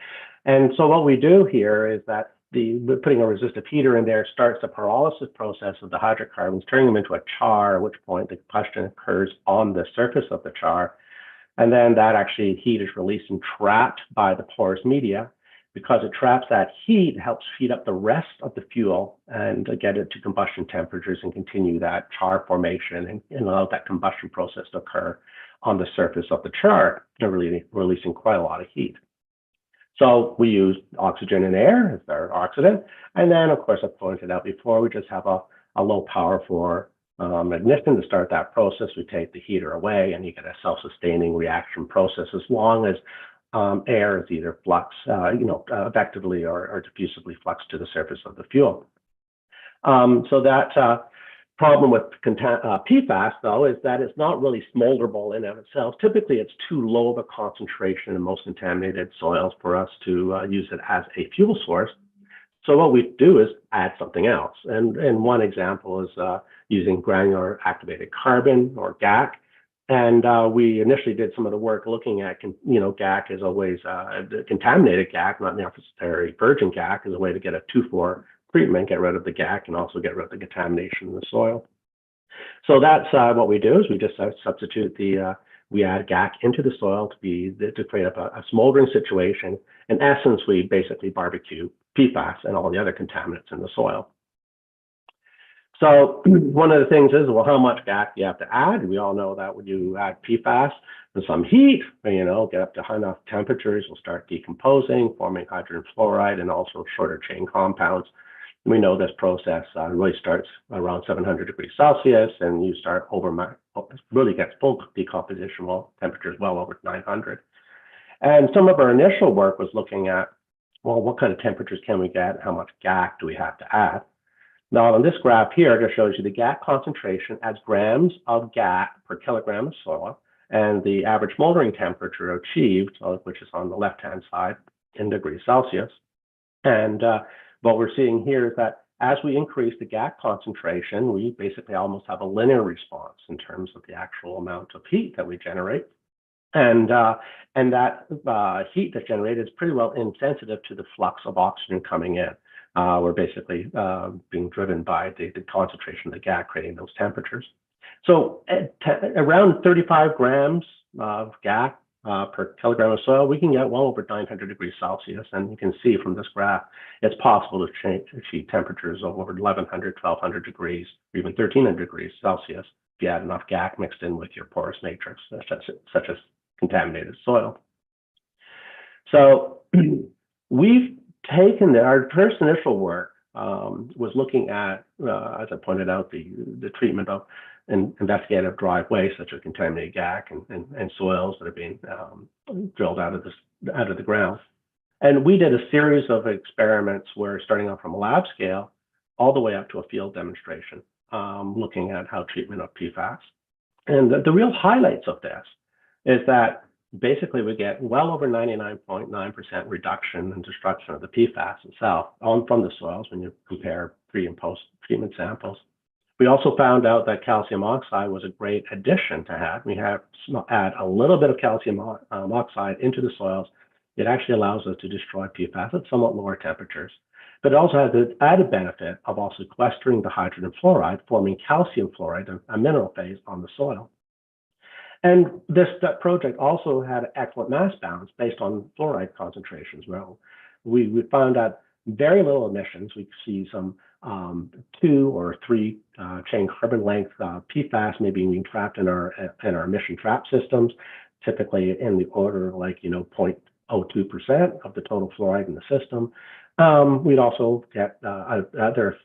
And so what we do here is that we're putting a resistive heater in there, starts the pyrolysis process of the hydrocarbons, turning them into a char, at which point the combustion occurs on the surface of the char. And then that actually heat is released and trapped by the porous media. Because it traps that heat, it helps heat up the rest of the fuel and get it to combustion temperatures and continue that char formation and allow that combustion process to occur on the surface of the char, really releasing quite a lot of heat. So we use oxygen and air as our oxidant. And then, of course, I pointed out before, we just have a low power for ignition to start that process. We take the heater away, and you get a self-sustaining reaction process as long as air is either flux, effectively or diffusively flux to the surface of the fuel. So that problem with PFAS, though, is that it's not really smolderable in and of itself. Typically, it's too low of a concentration in most contaminated soils for us to use it as a fuel source. So what we do is add something else. And one example is using granular activated carbon, or GAC. And we initially did some of the work looking at, GAC is always contaminated GAC, not necessarily virgin GAC, is a way to get a 2,4 treatment, get rid of the GAC, and also get rid of the contamination in the soil. So that's what we do, is we just substitute we add GAC into the soil to create a smoldering situation. In essence, we basically barbecue PFAS and all the other contaminants in the soil. So one of the things is, well, how much GAC do you have to add? We all know that when you add PFAS and some heat, get up to high enough temperatures, will start decomposing, forming hydrogen fluoride and also shorter chain compounds. We know this process really starts around 700 degrees Celsius, and you start really gets full decomposition, temperatures well over 900. And some of our initial work was looking at, well, what kind of temperatures can we get? How much GAC do we have to add? Now, on this graph here, it just shows you the GAC concentration as grams of GAC per kilogram of soil, and the average smoldering temperature achieved, which is on the left-hand side, in degrees Celsius. And what we're seeing here is that as we increase the GAC concentration, we basically almost have a linear response in terms of the actual amount of heat that we generate. And that heat that's generated is pretty well insensitive to the flux of oxygen coming in. We're basically being driven by the concentration of the GAC creating those temperatures. So at around 35 grams of GAC per kilogram of soil, we can get well over 900 degrees Celsius. And you can see from this graph, it's possible to achieve temperatures of over 1,100, 1,200 degrees, or even 1,300 degrees Celsius if you add enough GAC mixed in with your porous matrix, such as contaminated soil. So we've taken our first initial work was looking at, as I pointed out, the treatment of investigative dry waste, such as contaminated GAC and soils that are being drilled out of the ground. And we did a series of experiments where, starting off from a lab scale all the way up to a field demonstration, looking at how treatment of PFAS. And the real highlights of this is that basically we get well over 99.9% reduction in destruction of the PFAS itself from the soils when you compare pre and post treatment samples. We also found out that calcium oxide was a great addition to have. We have add a little bit of calcium oxide into the soils. It actually allows us to destroy PFAS at somewhat lower temperatures. But it also has the added benefit of also sequestering the hydrogen fluoride, forming calcium fluoride, a mineral phase on the soil. And that project also had excellent mass balance based on fluoride concentrations. Well, we found out very little emissions. We see some 2 or 3 chain carbon length PFAS maybe being trapped in our emission trap systems, typically in the order of 0.02% of the total fluoride in the system. We'd also get the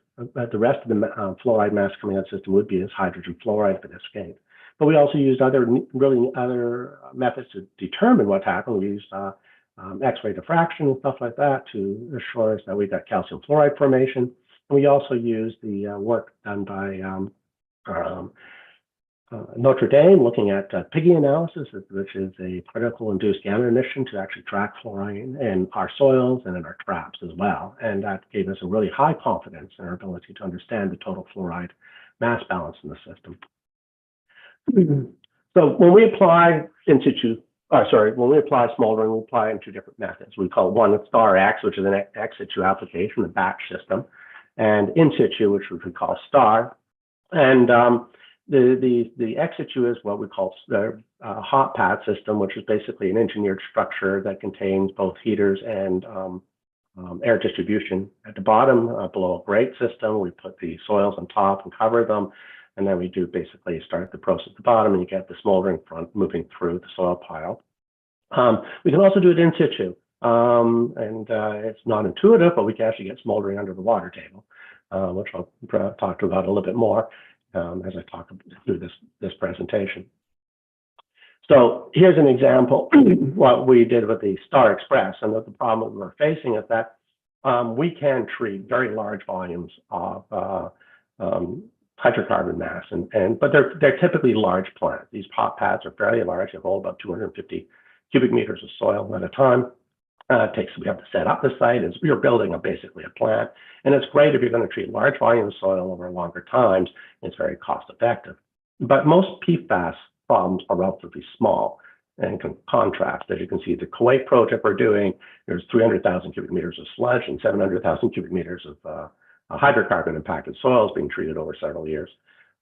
rest of the fluoride mass coming out of the system would be as hydrogen fluoride if it escaped. But we also used other methods to determine what happened. We used X-ray diffraction and stuff like that to assure us that we got calcium fluoride formation. And we also used the work done by Notre Dame, looking at PIGGY analysis, which is a particle-induced gamma emission to actually track fluorine in our soils and in our traps as well. And that gave us a really high confidence in our ability to understand the total fluoride mass balance in the system. So when we apply when we apply smoldering, we apply in 2 different methods. We call one STAR-X, which is an ex situ application, a batch system, and in situ, which we call STAR. And the ex situ is what we call the hot pad system, which is basically an engineered structure that contains both heaters and air distribution. At the bottom, below a grate system, we put the soils on top and cover them. And then we do basically start the process at the bottom, and you get the smoldering front moving through the soil pile. We can also do it in situ, and it's not intuitive, but we can actually get smoldering under the water table, which I'll talk about a little bit more. as I talk through this presentation. So here's an example what we did with the Star Express, and that the problem we're facing is that we can treat very large volumes of hydrocarbon mass, but they're typically large plants. These pot pads are fairly large; they hold about 250 cubic meters of soil at a time. We have to set up the site as you're building basically a plant, and it's great if you're going to treat large volumes of soil over longer times. It's very cost effective. But most PFAS problems are relatively small. And in contrast, as you can see, the Kuwait project we're doing, there's 300,000 cubic meters of sludge and 700,000 cubic meters of hydrocarbon impacted soils being treated over several years.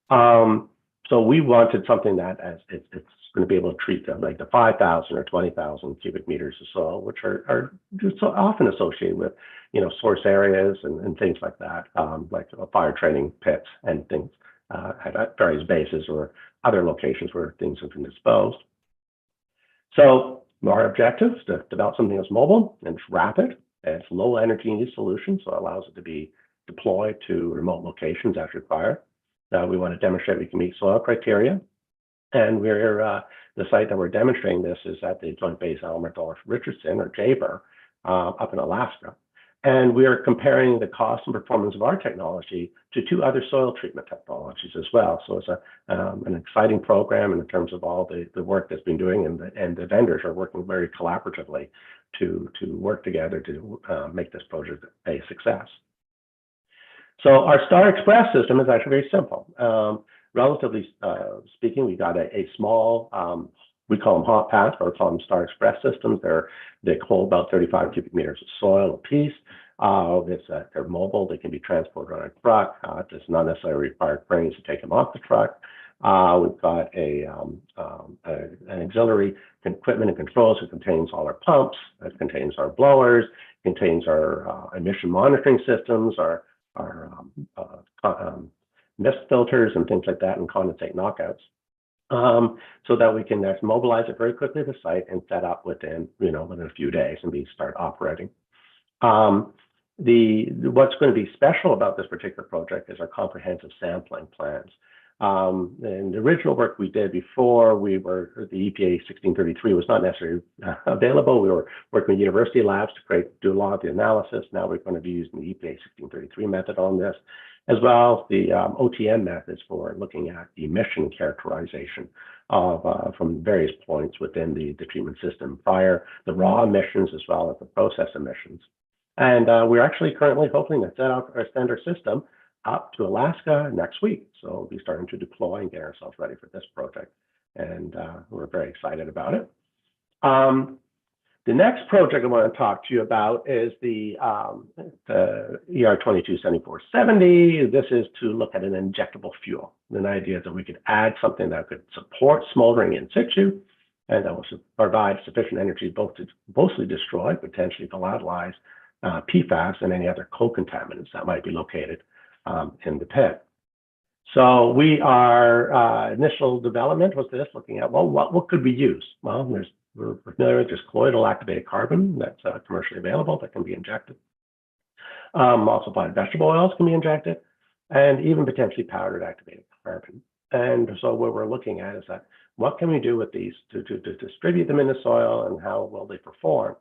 So we wanted something that it's going to be able to treat them like the 5,000 or 20,000 cubic meters of soil, which are so often associated with, source areas and things like that, like fire training pits and things at various bases or other locations where things have been disposed. So our objective is to develop something that's mobile and it's rapid and it's low energy use solution, so it allows it to be deployed to remote locations as required. We want to demonstrate we can meet soil criteria, and the site that we're demonstrating this is at the Joint Base Almerdorf-Richardson, or JBER, up in Alaska. And we are comparing the cost and performance of our technology to 2 other soil treatment technologies as well. So it's an exciting program in terms of all the work that's been doing, and the vendors are working very collaboratively to work together to make this project a success. So our Star Express system is actually very simple. Relatively speaking, we got a small, we call them hot pads, but we call them Star Express systems. They hold about 35 cubic meters of soil apiece. They're mobile. They can be transported on a truck. It does not necessarily require cranes to take them off the truck. We've got an auxiliary equipment and controls. It contains all our pumps. It contains our blowers. It contains our emission monitoring systems, our mist filters and things like that, and condensate knockouts, so that we can mobilize it very quickly to the site and set up within a few days and start operating. What's going to be special about this particular project is our comprehensive sampling plans. In the original work we did before the EPA 1633 was not necessarily available. We were working with university labs to do a lot of the analysis. Now we're going to be using the EPA 1633 method on this, as well as the OTM methods for looking at emission characterization from various points within the treatment system, the raw emissions as well as the process emissions. And we're actually currently hoping to send our system up to Alaska next week. So we'll be starting to deploy and get ourselves ready for this project. And we're very excited about it. The next project I want to talk to you about is the ER 227470. This is to look at an injectable fuel. The idea is that we could add something that could support smoldering in situ, and that will provide sufficient energy both to mostly destroy, potentially volatilize PFAS and any other co-contaminants that might be located in the pit. So our initial development was this, looking at, well, what could we use? Well, we're familiar with just colloidal activated carbon that's commercially available that can be injected. Emulsified vegetable oils can be injected, and even potentially powdered activated carbon. And so what we're looking at is that what can we do with these to distribute them in the soil, and how will they perform?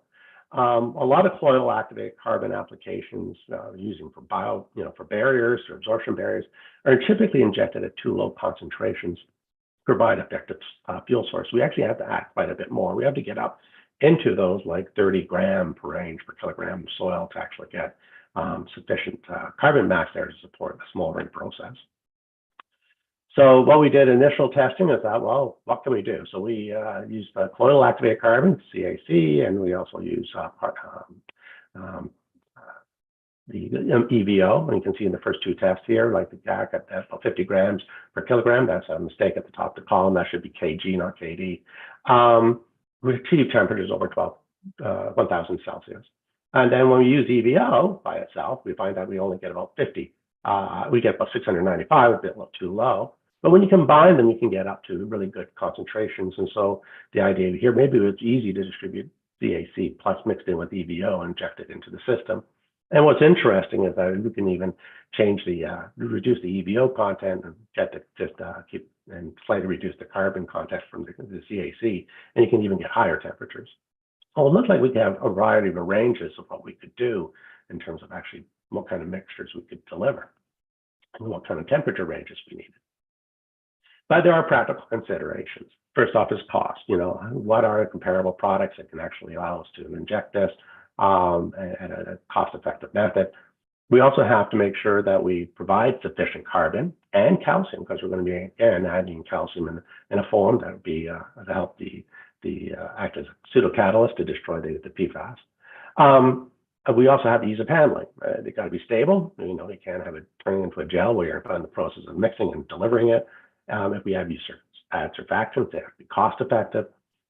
A lot of colloidal activated carbon applications using for barriers or absorption barriers are typically injected at too low concentrations to provide effective fuel source. We actually have to add quite a bit more. We have to get up into those like 30 gram per range per kilogram of soil to actually get sufficient carbon mass there to support the smoldering process. So what we did initial testing is that, well, what can we do? So we used colloidal activated carbon, CAC, and we also use the EVO. And you can see in the first 2 tests here, like the GAC at about 50 grams per kilogram. That's a mistake at the top of the column. That should be kg, not kd. We achieve temperatures over 1,000 Celsius. And then when we use EVO by itself, we find that we only get about 50. We get about 695, a bit too low. But when you combine them, you can get up to really good concentrations. And so the idea here, maybe it's easy to distribute CAC plus mixed in with EVO and inject it into the system. And what's interesting is that you can even change reduce the EVO content and keep and slightly reduce the carbon content from the CAC, and you can even get higher temperatures. Well, it looks like we could have a variety of ranges of what we could do in terms of actually what kind of mixtures we could deliver and what kind of temperature ranges we needed. But there are practical considerations. First off is cost. What are comparable products that can actually allow us to inject this at a cost-effective method? We also have to make sure that we provide sufficient carbon and calcium, because we're going to be, again, adding calcium in a form that would be to help act as a pseudo-catalyst to destroy the PFAS. We also have ease of handling. They've got to be stable. You can't have it turning into a gel where you're in the process of mixing and delivering it. If we have these add surfactants, they have to be cost effective.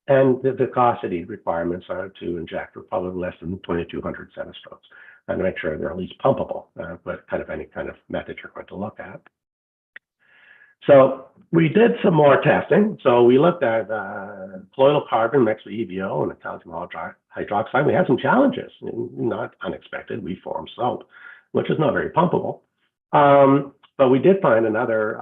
And the viscosity requirements are to inject are probably less than 2,200 centistrokes, and to make sure they're at least pumpable, but any kind of method you're going to look at. So we did some more testing. So we looked at colloidal carbon mixed with EVO and calcium hydroxide. We had some challenges, not unexpected. We formed soap, which is not very pumpable. But we did find another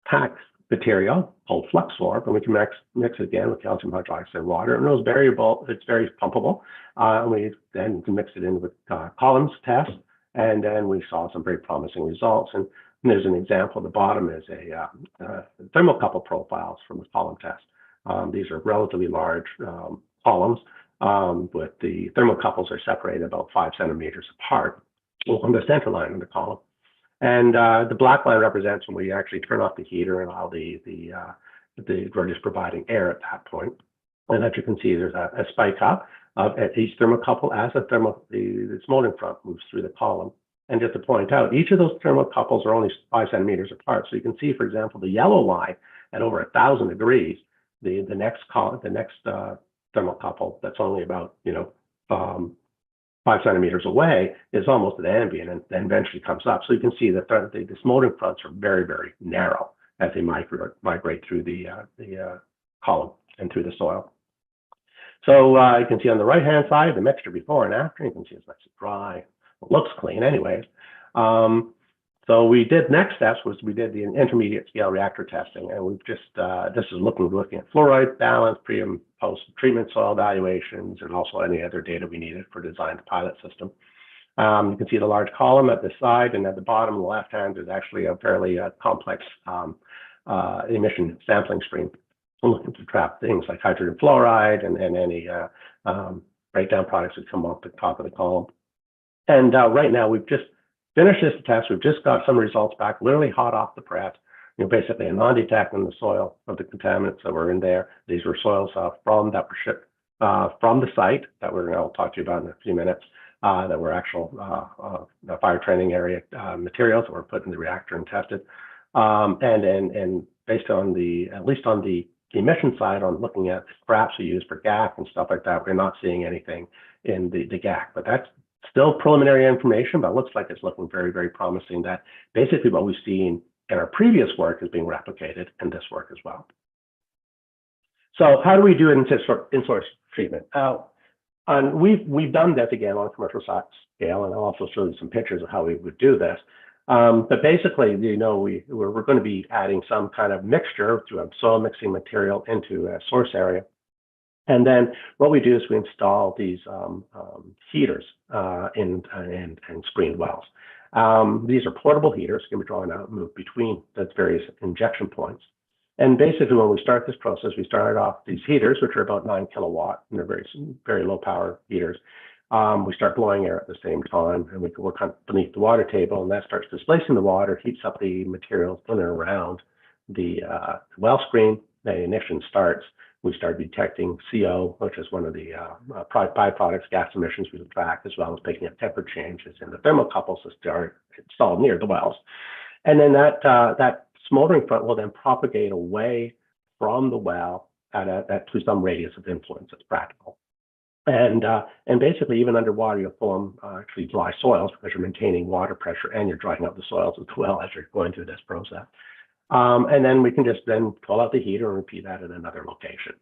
packed material called Fluxorb, and we can mix it again with calcium hydroxide water. And it was variable, it's very pumpable. And we then mix it in with columns test, and then we saw some very promising results. And there's an example at the bottom is a thermocouple profiles from the column test. These are relatively large columns, but the thermocouples are separated about 5 centimeters apart on the center line of the column. And the black line represents when we actually turn off the heater and allow we're just providing air at that point. And as you can see, there's a spike up at each thermocouple as the smoldering front moves through the column. And just to point out, each of those thermocouples are only 5 centimeters apart. So you can see, for example, the yellow line at over 1,000 degrees, the next thermocouple that's only about 5 centimeters away is almost at ambient, and then eventually comes up. So you can see that the smoldering fronts are very, very narrow as they migrate through the column and through the soil. So you can see on the right-hand side, the mixture before and after. You can see it's nice and dry. It looks clean anyways. So next steps was we did the intermediate scale reactor testing, and we've just, this is looking at fluoride balance, pre and post treatment soil evaluations, and also any other data we needed for design the pilot system. You can see the large column at the side, and at the bottom on the left hand is actually a fairly complex emission sampling stream. We're looking to trap things like hydrogen fluoride and any breakdown products that come off the top of the column. And right now we've just finished this test. We've just got some results back, literally hot off the press. Basically a non-detect in the soil of the contaminants that were in there. These were soils that were shipped from the site that I'll talk to you about in a few minutes. That were actual fire training area materials that were put in the reactor and tested. And based on at least on the emission side, on looking at scraps we use for GAC and stuff like that, we're not seeing anything in the GAC, but that's still preliminary information, but it looks like it's looking very, very promising that basically what we've seen in our previous work is being replicated in this work as well. So how do we do it in-source treatment? And we've done this again on a commercial scale, and I'll also show you some pictures of how we would do this. But basically, we're going to be adding some kind of mixture through a soil mixing material into a source area. And then what we do is we install these heaters in screened wells. These are portable heaters, can be drawn out and moved between the various injection points. And basically, when we start this process, we started off these heaters, which are about 9 kilowatt, and they're very, very low power heaters. We start blowing air at the same time, and we can work on beneath the water table, and that starts displacing the water, heats up the materials in and around the well screen. The ignition starts. We start detecting CO, which is one of the byproducts, gas emissions we track, as well as picking up temperature changes in the thermocouples that are installed near the wells. And then that smoldering front will then propagate away from the well to some radius of influence that's practical. And basically, even underwater, you'll form actually dry soils because you're maintaining water pressure and you're drying out the soils as well as you're going through this process. And then we can just then pull out the heater and repeat that at another location.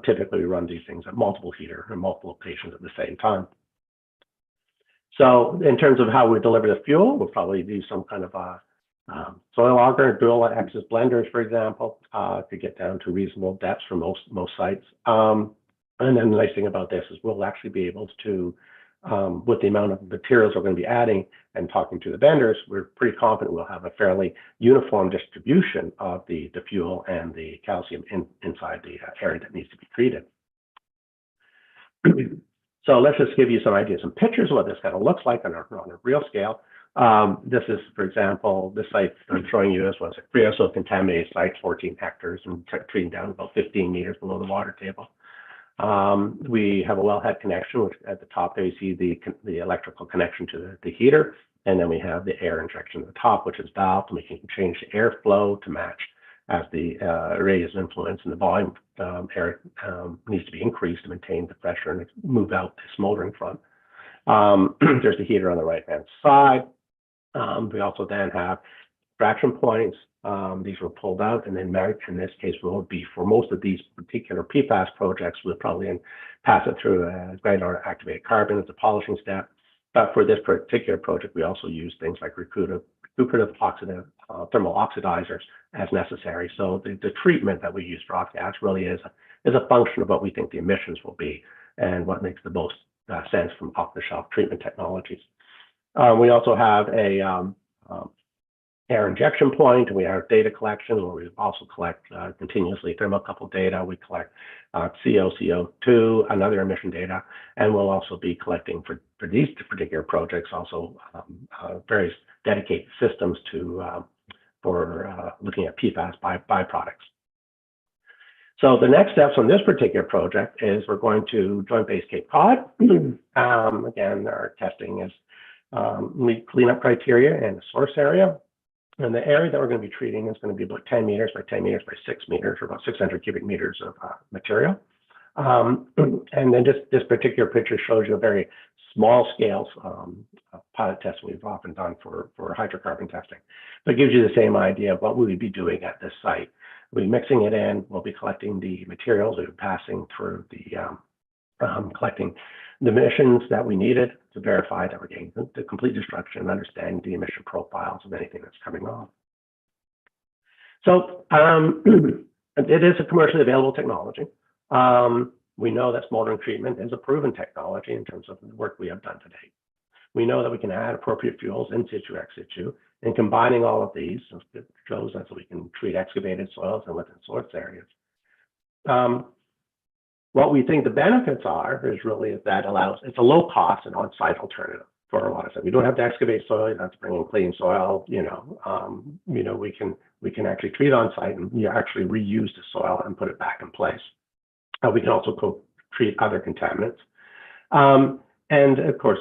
Typically, we run these things at multiple heater and multiple locations at the same time. So in terms of how we deliver the fuel, we'll probably do some kind of a soil auger, dual axis blenders, for example, to get down to reasonable depths for most sites. And then the nice thing about this is we'll actually be able to, with the amount of materials we're going to be adding and talking to the vendors, we're pretty confident we'll have a fairly uniform distribution of the fuel and the calcium inside the area that needs to be treated. So let's just give you some ideas, some pictures of what this kind of looks like on a real scale. This is, for example, this site I'm showing you was a creosote contaminated site, 14 hectares, and treating down about 15 meters below the water table. We have a wellhead connection, which at the top there you see the electrical connection to the heater, and then we have the air injection at the top, which is valved, and we can change the airflow to match as the radius of influence and the volume air needs to be increased to maintain the pressure and move out the smoldering front. There's the heater on the right-hand side. We also then have extraction points. These were pulled out, and then in this case will be for most of these particular PFAS projects, we'll probably pass it through a granular activated carbon as a polishing step. But for this particular project, we also use things like recuperative oxidative thermal oxidizers as necessary. So the treatment that we use for off gas really is a function of what we think the emissions will be and what makes the most sense from off-the-shelf treatment technologies. We also have a air injection point, and we have data collection where we also collect continuously thermocouple data. We collect CO, CO2, another emission data, and we'll also be collecting for these particular projects also various dedicated systems for looking at PFAS byproducts. So the next steps on this particular project is we're going to Joint Base Cape Cod. Again, our testing is meet cleanup criteria and the source area. And the area that we're going to be treating is going to be about 10 meters by 10 meters by 6 meters, or about 600 cubic meters of material. And then this particular picture shows you a very small scale pilot test we've often done for hydrocarbon testing. So it gives you the same idea of what we would be doing at this site. We'll be mixing it in, we'll be collecting the materials, we'll be passing through collecting the emissions that we needed to verify that we're getting the complete destruction and understand the emission profiles of anything that's coming off. So it is a commercially available technology. We know that smoldering treatment is a proven technology in terms of the work we have done to date. We know that we can add appropriate fuels in situ, ex situ, and combining all of these, it shows us that we can treat excavated soils and within source areas. What we think the benefits are is really that it's a low cost and on-site alternative for a lot of stuff. We don't have to excavate soil, you don't have to bring in clean soil, we can actually treat on site and you actually reuse the soil and put it back in place. We can also treat other contaminants. And of course,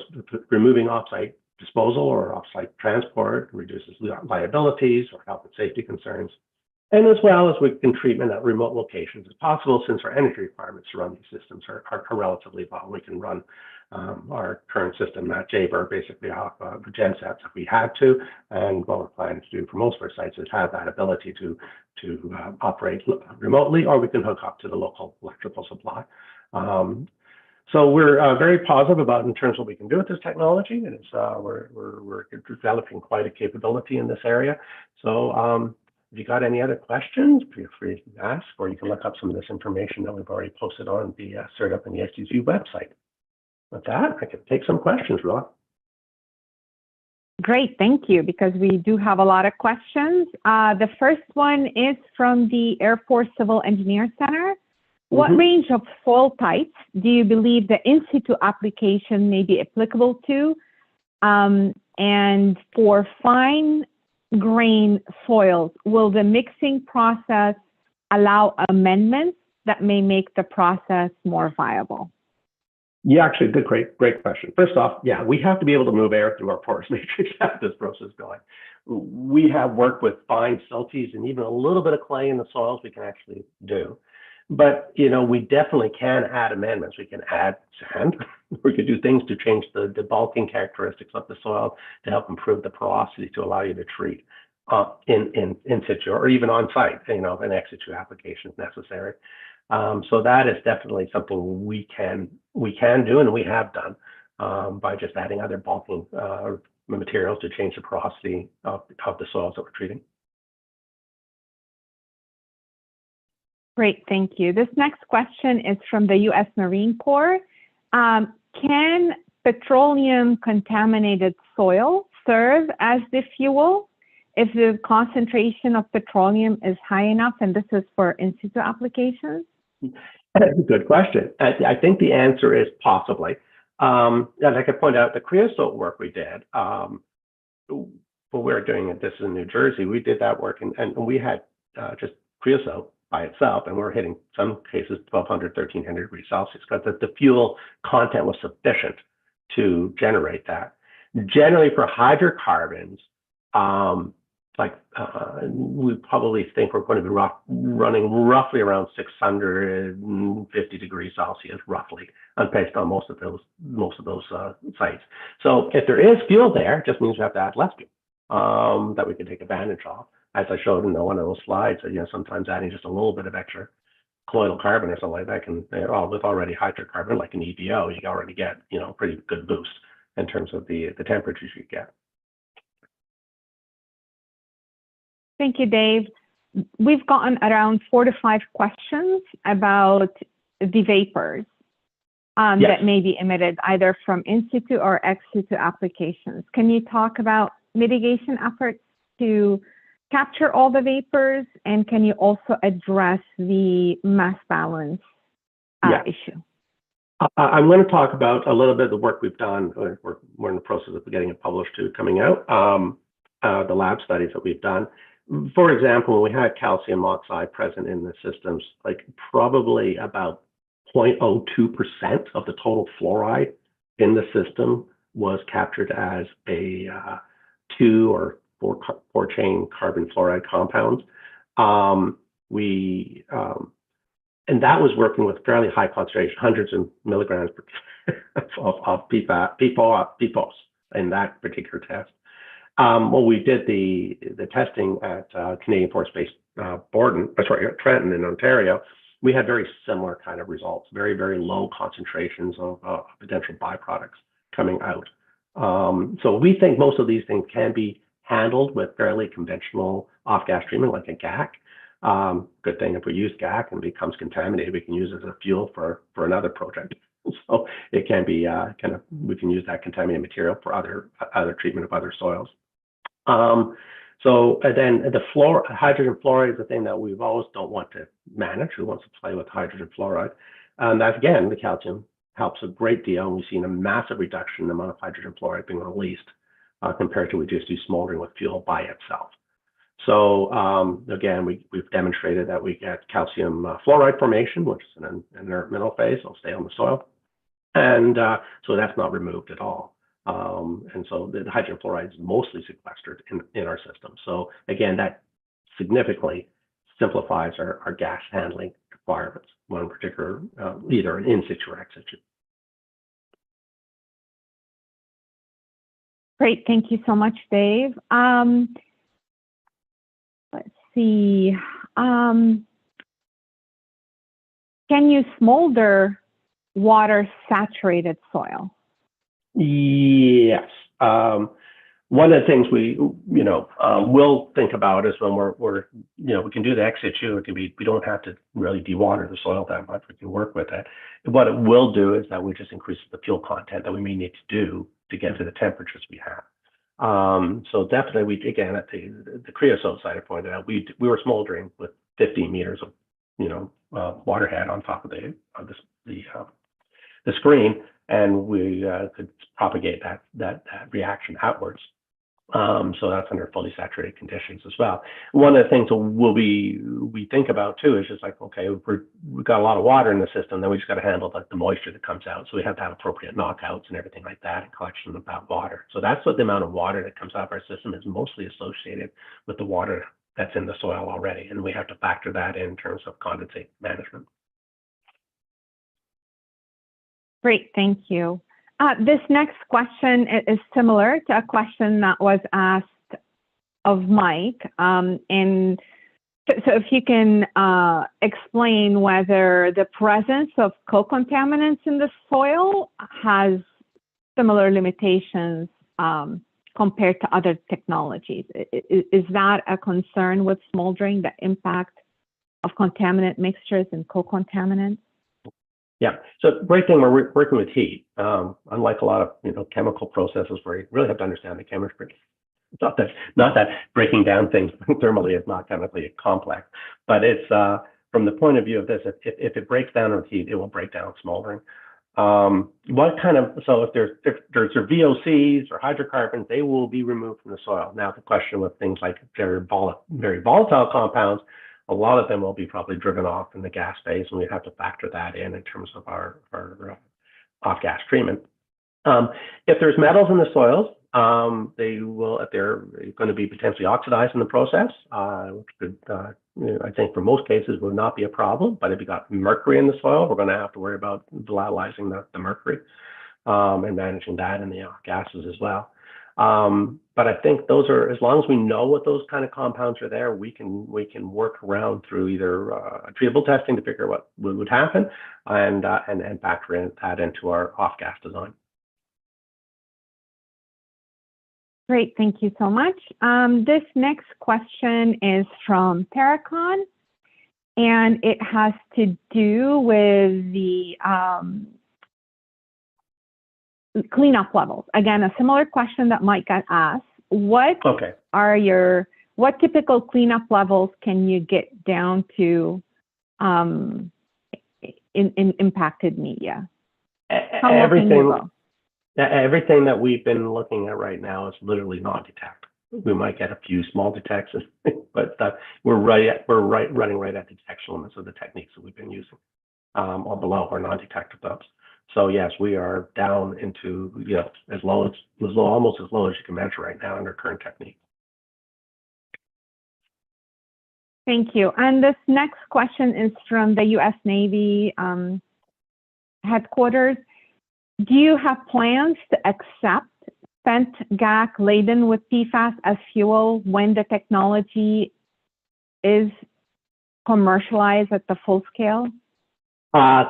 removing off-site disposal or off-site transport reduces liabilities or health and safety concerns. And as well as we can treatment at remote locations as possible, since our energy requirements to run these systems are relatively low. We can run our current system at Jaber basically off the gensets if we had to, and what we're planning to do for most of our sites is have that ability to operate remotely, or we can hook up to the local electrical supply. So we're very positive about in terms of what we can do with this technology, and we're developing quite a capability in this area. So if you got any other questions, feel free to ask, or you can look up some of this information that we've already posted on the CERTUP and the SDSU website. With that, I can take some questions, Rilla. Great, thank you, because we do have a lot of questions. The first one is from the Air Force Civil Engineer Center. What range of soil types do you believe the in situ application may be applicable to? And for fine grain soils, will the mixing process allow amendments that may make the process more viable? Yeah, actually, great question. First off, yeah, we have to be able to move air through our porous matrix to have this process going. We have worked with fine silties and even a little bit of clay in the soils we can actually do. But, we definitely can add amendments. We can add sand. We could do things to change the bulking characteristics of the soil to help improve the porosity to allow you to treat in situ or even on site, an ex situ application is necessary. So that is definitely something we can do and we have done. by just adding other bulking materials to change the porosity of the soils that we're treating. Great, thank you. This next question is from the U.S. Marine Corps. Can petroleum contaminated soil serve as the fuel if the concentration of petroleum is high enough? And this is for in situ applications? Good question. I think the answer is possibly. And I could point out the creosote work we did. When we were doing this in New Jersey, we did that work and we had just creosote by itself, and we were hitting some cases 1200, 1300 degrees Celsius, because the fuel content was sufficient to generate that. Generally, for hydrocarbons, we probably think we're going to be running roughly around 650 degrees Celsius, roughly, based on most of those sites. So if there is fuel there, it just means we have to add less fuel that we can take advantage of. As I showed in one of those slides, sometimes adding just a little bit of extra colloidal carbon or something like that can, with already hydrocarbon, like an EVO, you can already get, a pretty good boost in terms of the temperatures you get. Thank you, Dave. We've gotten around 4 to 5 questions about the vapors Yes. that may be emitted either from in situ or ex situ applications. Can you talk about mitigation efforts to capture all the vapors, and can you also address the mass balance issue? I'm going to talk about a little bit of the work we've done. We're in the process of getting it published too, coming out, the lab studies that we've done. For example, when we had calcium oxide present in the systems, like probably about 0.02% of the total fluoride in the system was captured as a 2 or 4 chain carbon fluoride compounds. And that was working with fairly high concentration, hundreds of milligrams of PFAS in that particular test. When we did the testing at Canadian Force Base Trenton in Ontario, we had very similar kind of results, very, very low concentrations of potential byproducts coming out. So we think most of these things can be handled with fairly conventional off-gas treatment, like a GAC. Good thing if we use GAC and it becomes contaminated, we can use it as a fuel for another project. So it can be we can use that contaminated material for other treatment of other soils. So then the hydrogen fluoride is the thing that we've always don't want to manage. Who wants to play with hydrogen fluoride? And that, again, the calcium helps a great deal. And we've seen a massive reduction in the amount of hydrogen fluoride being released compared to we just do smoldering with fuel by itself. So again, we've demonstrated that we get calcium fluoride formation, which is an inert mineral phase. It'll stay on the soil. And so that's not removed at all. And so the hydrogen fluoride is mostly sequestered in our system. So again, that significantly simplifies our gas handling requirements, one in particular, either in situ or ex situ. Great, thank you so much, Dave. Let's see. Can you smolder water-saturated soil? Yes. One of the things we will think about is when we can do the ex situ. It can be, we don't have to really dewater the soil that much. We can work with it. What it will do is that we just increase the fuel content that we may need to do to get to the temperatures we have. So definitely, we again at the creosote site I pointed out, we were smoldering with 15 meters of water head on top of the screen, and we could propagate that reaction outwards. So that's under fully saturated conditions as well. One of the things that we think about too is just like, okay, we've got a lot of water in the system, then we just got to handle the moisture that comes out. So we have to have appropriate knockouts and everything like that and collection of that water. So that's what the amount of water that comes out of our system is mostly associated with the water that's in the soil already. And we have to factor that in terms of condensate management. Great, thank you. This next question is similar to a question that was asked of Mike. And so if you can explain whether the presence of co-contaminants in the soil has similar limitations compared to other technologies. Is that a concern with smoldering, the impact of contaminant mixtures and co-contaminants? Yeah. So the great thing, we're working with heat. Unlike a lot of chemical processes where you really have to understand the chemistry. It's not that breaking down things thermally is not chemically complex, but it's from the point of view of this, if it breaks down with heat, it will break down smoldering. So if there's VOCs or hydrocarbons, they will be removed from the soil. Now the question with things like very volatile compounds, a lot of them will be probably driven off in the gas phase, and we have to factor that in terms of our off-gas treatment. If there's metals in the soils, they will, if they're going to be potentially oxidized in the process, which could, I think for most cases would not be a problem. But if you got mercury in the soil, we're going to have to worry about volatilizing the mercury and managing that in the gases as well. But I think those are, as long as we know what those kind of compounds are there, we can work around through either treatable testing to figure out what would happen and factor that into our off-gas design. Great, thank you so much. This next question is from Terracon, and it has to do with the cleanup levels. Again, a similar question that Mike got asked. What typical cleanup levels can you get down to in impacted media? How low can you go? Everything that we've been looking at right now is literally non-detect. We might get a few small detects, but we're running right at the detection limits of the techniques that we've been using, or below or non-detective depths. So yes, we are down into almost as low as you can measure right now under current technique. Thank you. And this next question is from the U.S. Navy headquarters. Do you have plans to accept spent GAC laden with PFAS as fuel when the technology is commercialized at the full scale?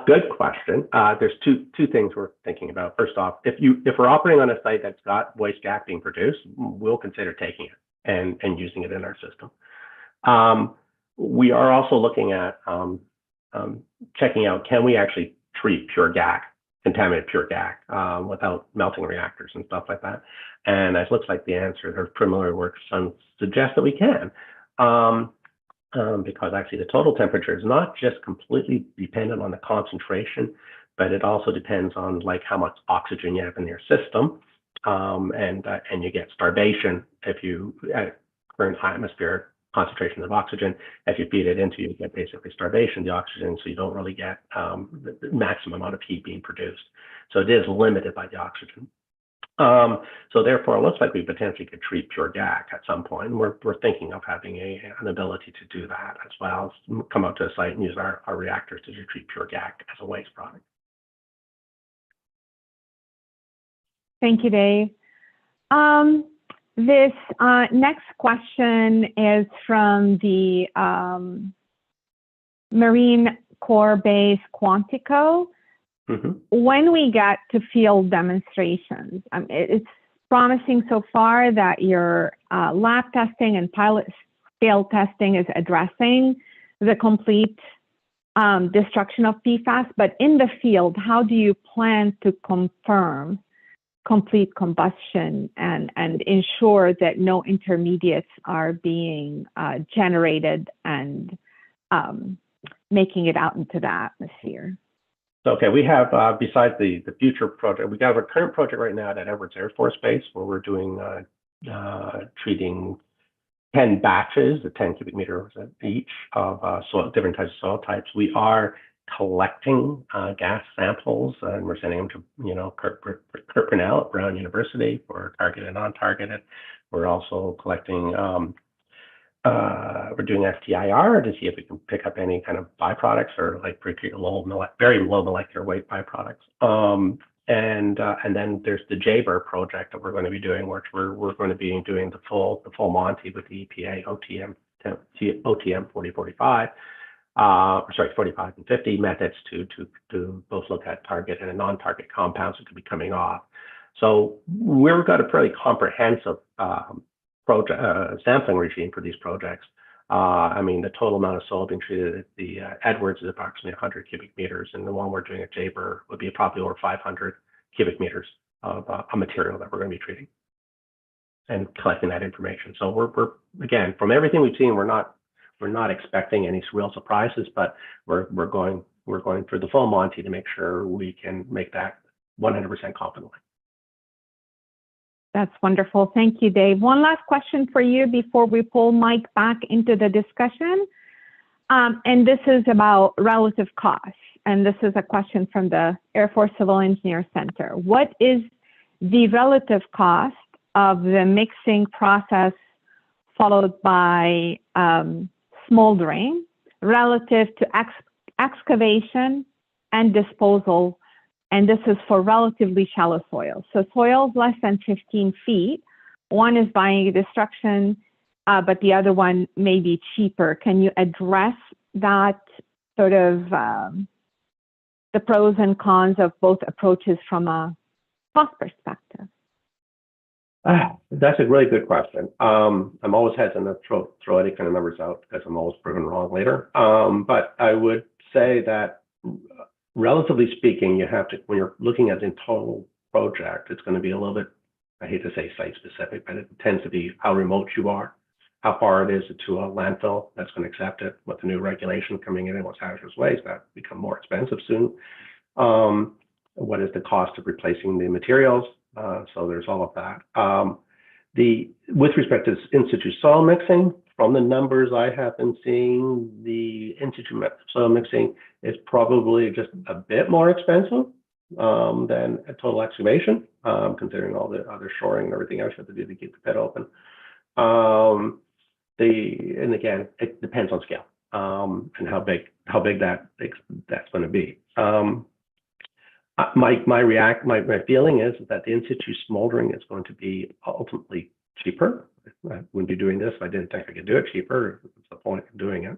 Good question. There's two things we're thinking about. First off, if we're operating on a site that's got waste GAC being produced, we'll consider taking it and using it in our system. We are also looking at checking out, can we actually treat pure GAC, contaminated pure GAC, without melting reactors and stuff like that? And it looks like the answer, their preliminary work suggests that we can. Because actually the total temperature is not just completely dependent on the concentration, but it also depends on like how much oxygen you have in your system, and you get starvation if you at current atmospheric concentrations of oxygen. If you feed it into, you get basically starvation, the oxygen, so you don't really get the maximum amount of heat being produced. So it is limited by the oxygen. So therefore, it looks like we potentially could treat pure GAC at some point. We're thinking of having an ability to do that as well, come out to a site and use our reactors to treat pure GAC as a waste product. Thank you, Dave. This next question is from the Marine Corps Base Quantico. Mm-hmm. When we get to field demonstrations, it's promising so far that your lab testing and pilot scale testing is addressing the complete destruction of PFAS, but in the field, how do you plan to confirm complete combustion and ensure that no intermediates are being generated and making it out into the atmosphere? Okay, we have, besides the future project, we got our current project right now at Edwards Air Force Base, where we're doing treating 10 batches of 10 cubic meters each of soil, different types of soil types. We are collecting gas samples, and we're sending them to Kurt Purnell at Brown University for targeted and non-targeted. We're also collecting. We're doing STIR to see if we can pick up any kind of byproducts or like very low molecular weight byproducts. And then there's the JBER project that we're going to be doing, which we're going to be doing the full Monty with the EPA OTM 4045. 45 and 50 methods to both look at target and non-target compounds that could be coming off. So we've got a fairly comprehensive sampling regime for these projects. I mean, the total amount of soil being treated at the Edwards is approximately 100 cubic meters, and the one we're doing at Jaber would be probably over 500 cubic meters of a material that we're going to be treating and collecting that information. So we're again, from everything we've seen, we're not expecting any real surprises, but we're going through the full Monty to make sure we can make that 100% confidently. That's wonderful. Thank you, Dave. One last question for you before we pull Mike back into the discussion. And this is about relative costs. And this is a question from the Air Force Civil Engineer Center. What is the relative cost of the mixing process followed by smoldering relative to excavation and disposal? And this is for relatively shallow soils. So soils less than 15 feet, one is biodestruction, but the other one may be cheaper. Can you address that sort of the pros and cons of both approaches from a cost perspective? That's a really good question. I'm always hesitant to throw any kind of numbers out because I'm always proven wrong later. But I would say that relatively speaking, you have to, when you're looking at the total project, it's going to be a little bit, I hate to say site specific, but it tends to be how remote you are, how far it is to a landfill that's going to accept it, with the new regulation coming in and what's hazardous waste, that become more expensive soon. What is the cost of replacing the materials? So there's all of that. With respect to in situ soil mixing, from the numbers I have been seeing, the in situ soil mixing is probably just a bit more expensive than a total excavation, considering all the other shoring and everything else you have to do to keep the pit open. And again, it depends on scale and how big that's going to be. My feeling is that the in situ smoldering is going to be ultimately cheaper. I wouldn't be doing this if I didn't think I could do it cheaper. That's the point of doing it.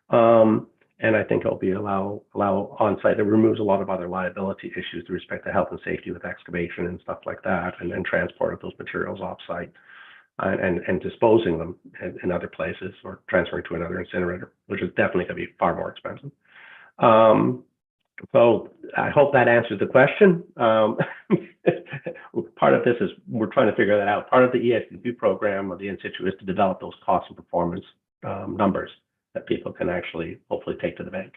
And I think it'll be allow on-site. It removes a lot of other liability issues with respect to health and safety with excavation and stuff like that, and then transport of those materials off-site and disposing them in other places or transferring to another incinerator, which is definitely going to be far more expensive. So I hope that answers the question. Part of this is we're trying to figure that out. Part of the ESDP program of the in situ is to develop those cost and performance numbers that people can actually hopefully take to the bank.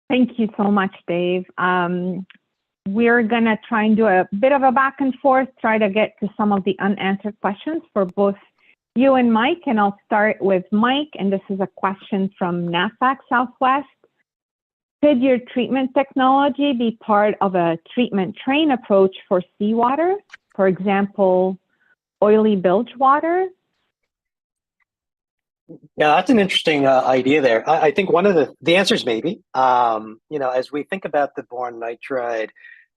Thank you so much, Dave. We're going to try and do a bit of a back and forth, try to get to some of the unanswered questions for both you and Mike. And I'll start with Mike. And this is a question from NAFAC Southwest. Could your treatment technology be part of a treatment train approach for seawater? For example, oily bilge water? Yeah, that's an interesting idea there. I think one of the answer is maybe. As we think about the boron nitride,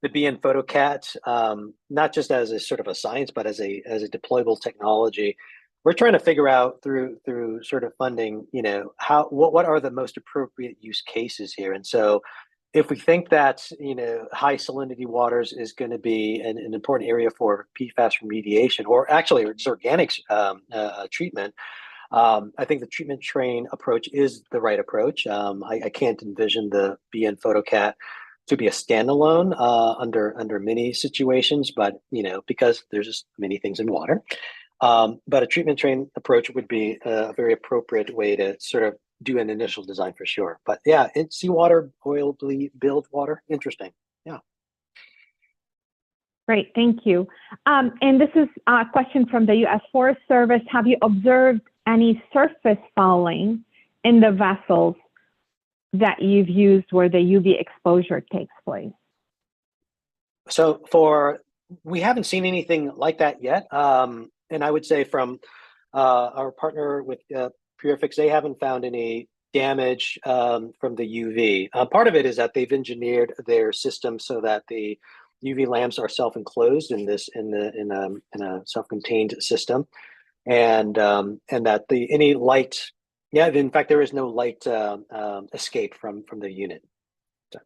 the BN PhotoCat, not just as a sort of a science, but as a deployable technology, we're trying to figure out through sort of funding, what are the most appropriate use cases here. And so if we think that, high salinity waters is going to be an important area for PFAS remediation, or actually just organics treatment, I think the treatment train approach is the right approach. I can't envision the BN PhotoCat to be a standalone under many situations, but because there's just many things in water. But a treatment train approach would be a very appropriate way to sort of do an initial design for sure. But yeah, it's seawater, oil, bilge water, interesting. Yeah. Great, thank you. And this is a question from the U.S. Forest Service. Have you observed any surface fouling in the vessels that you've used where the UV exposure takes place? So we haven't seen anything like that yet. And I would say from our partner with Purifix, they haven't found any damage from the UV. Part of it is that they've engineered their system so that the UV lamps are self-enclosed in a self-contained system, and that any light, in fact, there is no light escape from the unit. So.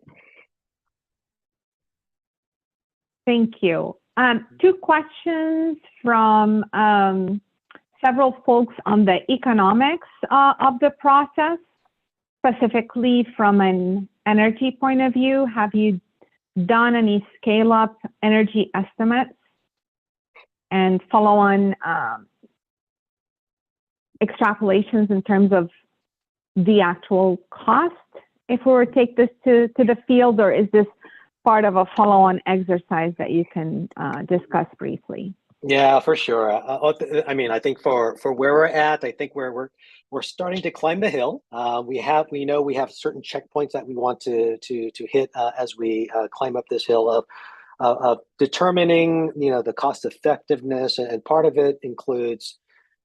Thank you. Two questions from several folks on the economics of the process, specifically from an energy point of view. Have you done any scale-up energy estimates and follow-on extrapolations in terms of the actual cost if we were to take this to the field, or is this part of a follow-on exercise that you can discuss briefly? Yeah, for sure. I mean, I think for where we're at, I think we're starting to climb the hill. We know we have certain checkpoints that we want to hit as we climb up this hill of determining, the cost effectiveness, and part of it includes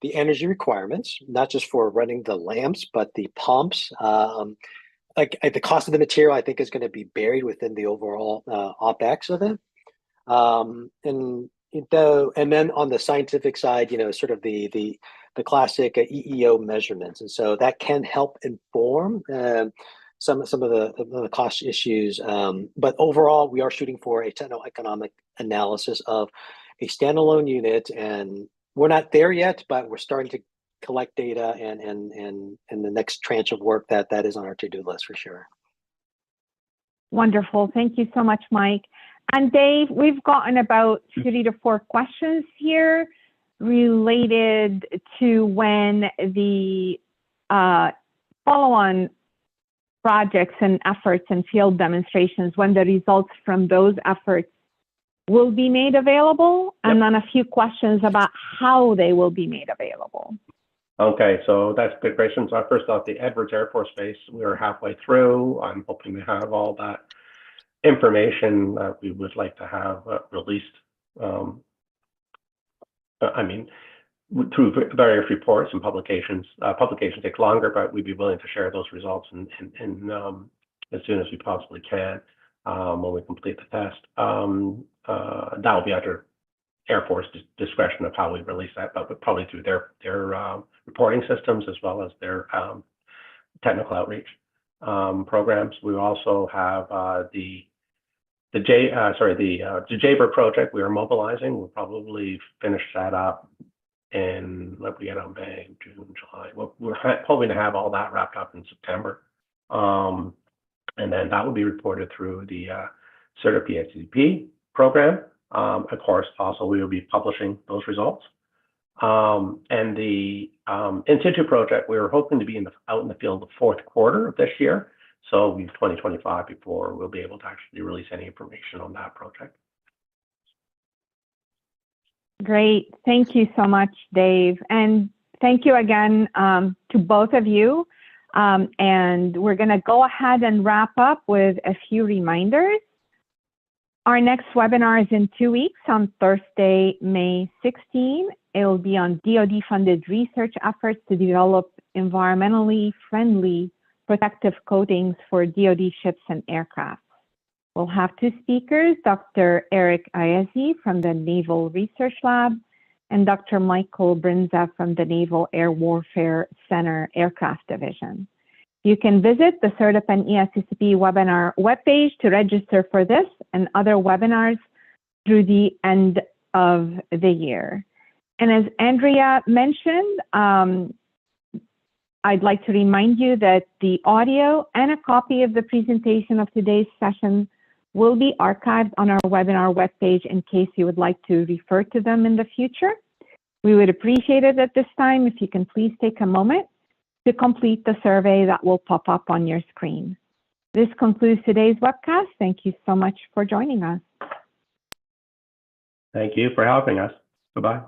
the energy requirements, not just for running the lamps, but the pumps. Like the cost of the material, I think is going to be buried within the overall OpEx of it. And then on the scientific side, sort of the classic EEO measurements, and so that can help inform some of the cost issues. But overall, we are shooting for a techno-economic analysis of a standalone unit, and we're not there yet, but we're starting to collect data and the next tranche of work that is on our to-do list for sure. Wonderful. Thank you so much, Mike. And Dave, we've gotten about 3 to 4 questions here related to when the follow-on projects and efforts and field demonstrations, when the results from those efforts will be made available, and then a few questions about how they will be made available. Okay, so that's a good question. So first off, the Edwards Air Force Base, we're halfway through. I'm hoping to have all that information that we would like to have released. I mean, through various reports and publications. Publication takes longer, but we'd be willing to share those results in as soon as we possibly can when we complete the test. That will be under Air Force discretion of how we release that, but probably through their reporting systems as well as their technical outreach programs. We also have the JABER project we are mobilizing. We'll probably finish that up in, what we get on May, June, July. We're hoping to have all that wrapped up in September. And then that will be reported through the CERTA PhD program. Of course, also we will be publishing those results. And the in situ project, we were hoping to be out in the field the fourth quarter of this year. So we've 2025 before we'll be able to actually release any information on that project. Great. Thank you so much, Dave. And thank you again to both of you. And we're going to go ahead and wrap up with a few reminders. Our next webinar is in 2 weeks on Thursday, May 16. It will be on DoD-funded research efforts to develop environmentally friendly protective coatings for DoD ships and aircraft. We'll have 2 speakers, Dr. Eric Ayezi from the Naval Research Lab and Dr. Michael Brinza from the Naval Air Warfare Center Aircraft Division. You can visit the CERTA and ESCCP webinar webpage to register for this and other webinars through the end of the year. And as Andrea mentioned, I'd like to remind you that the audio and a copy of the presentation of today's session will be archived on our webinar webpage in case you would like to refer to them in the future. We would appreciate it at this time if you can please take a moment to complete the survey that will pop up on your screen. This concludes today's webcast. Thank you so much for joining us. Thank you for helping us. Goodbye.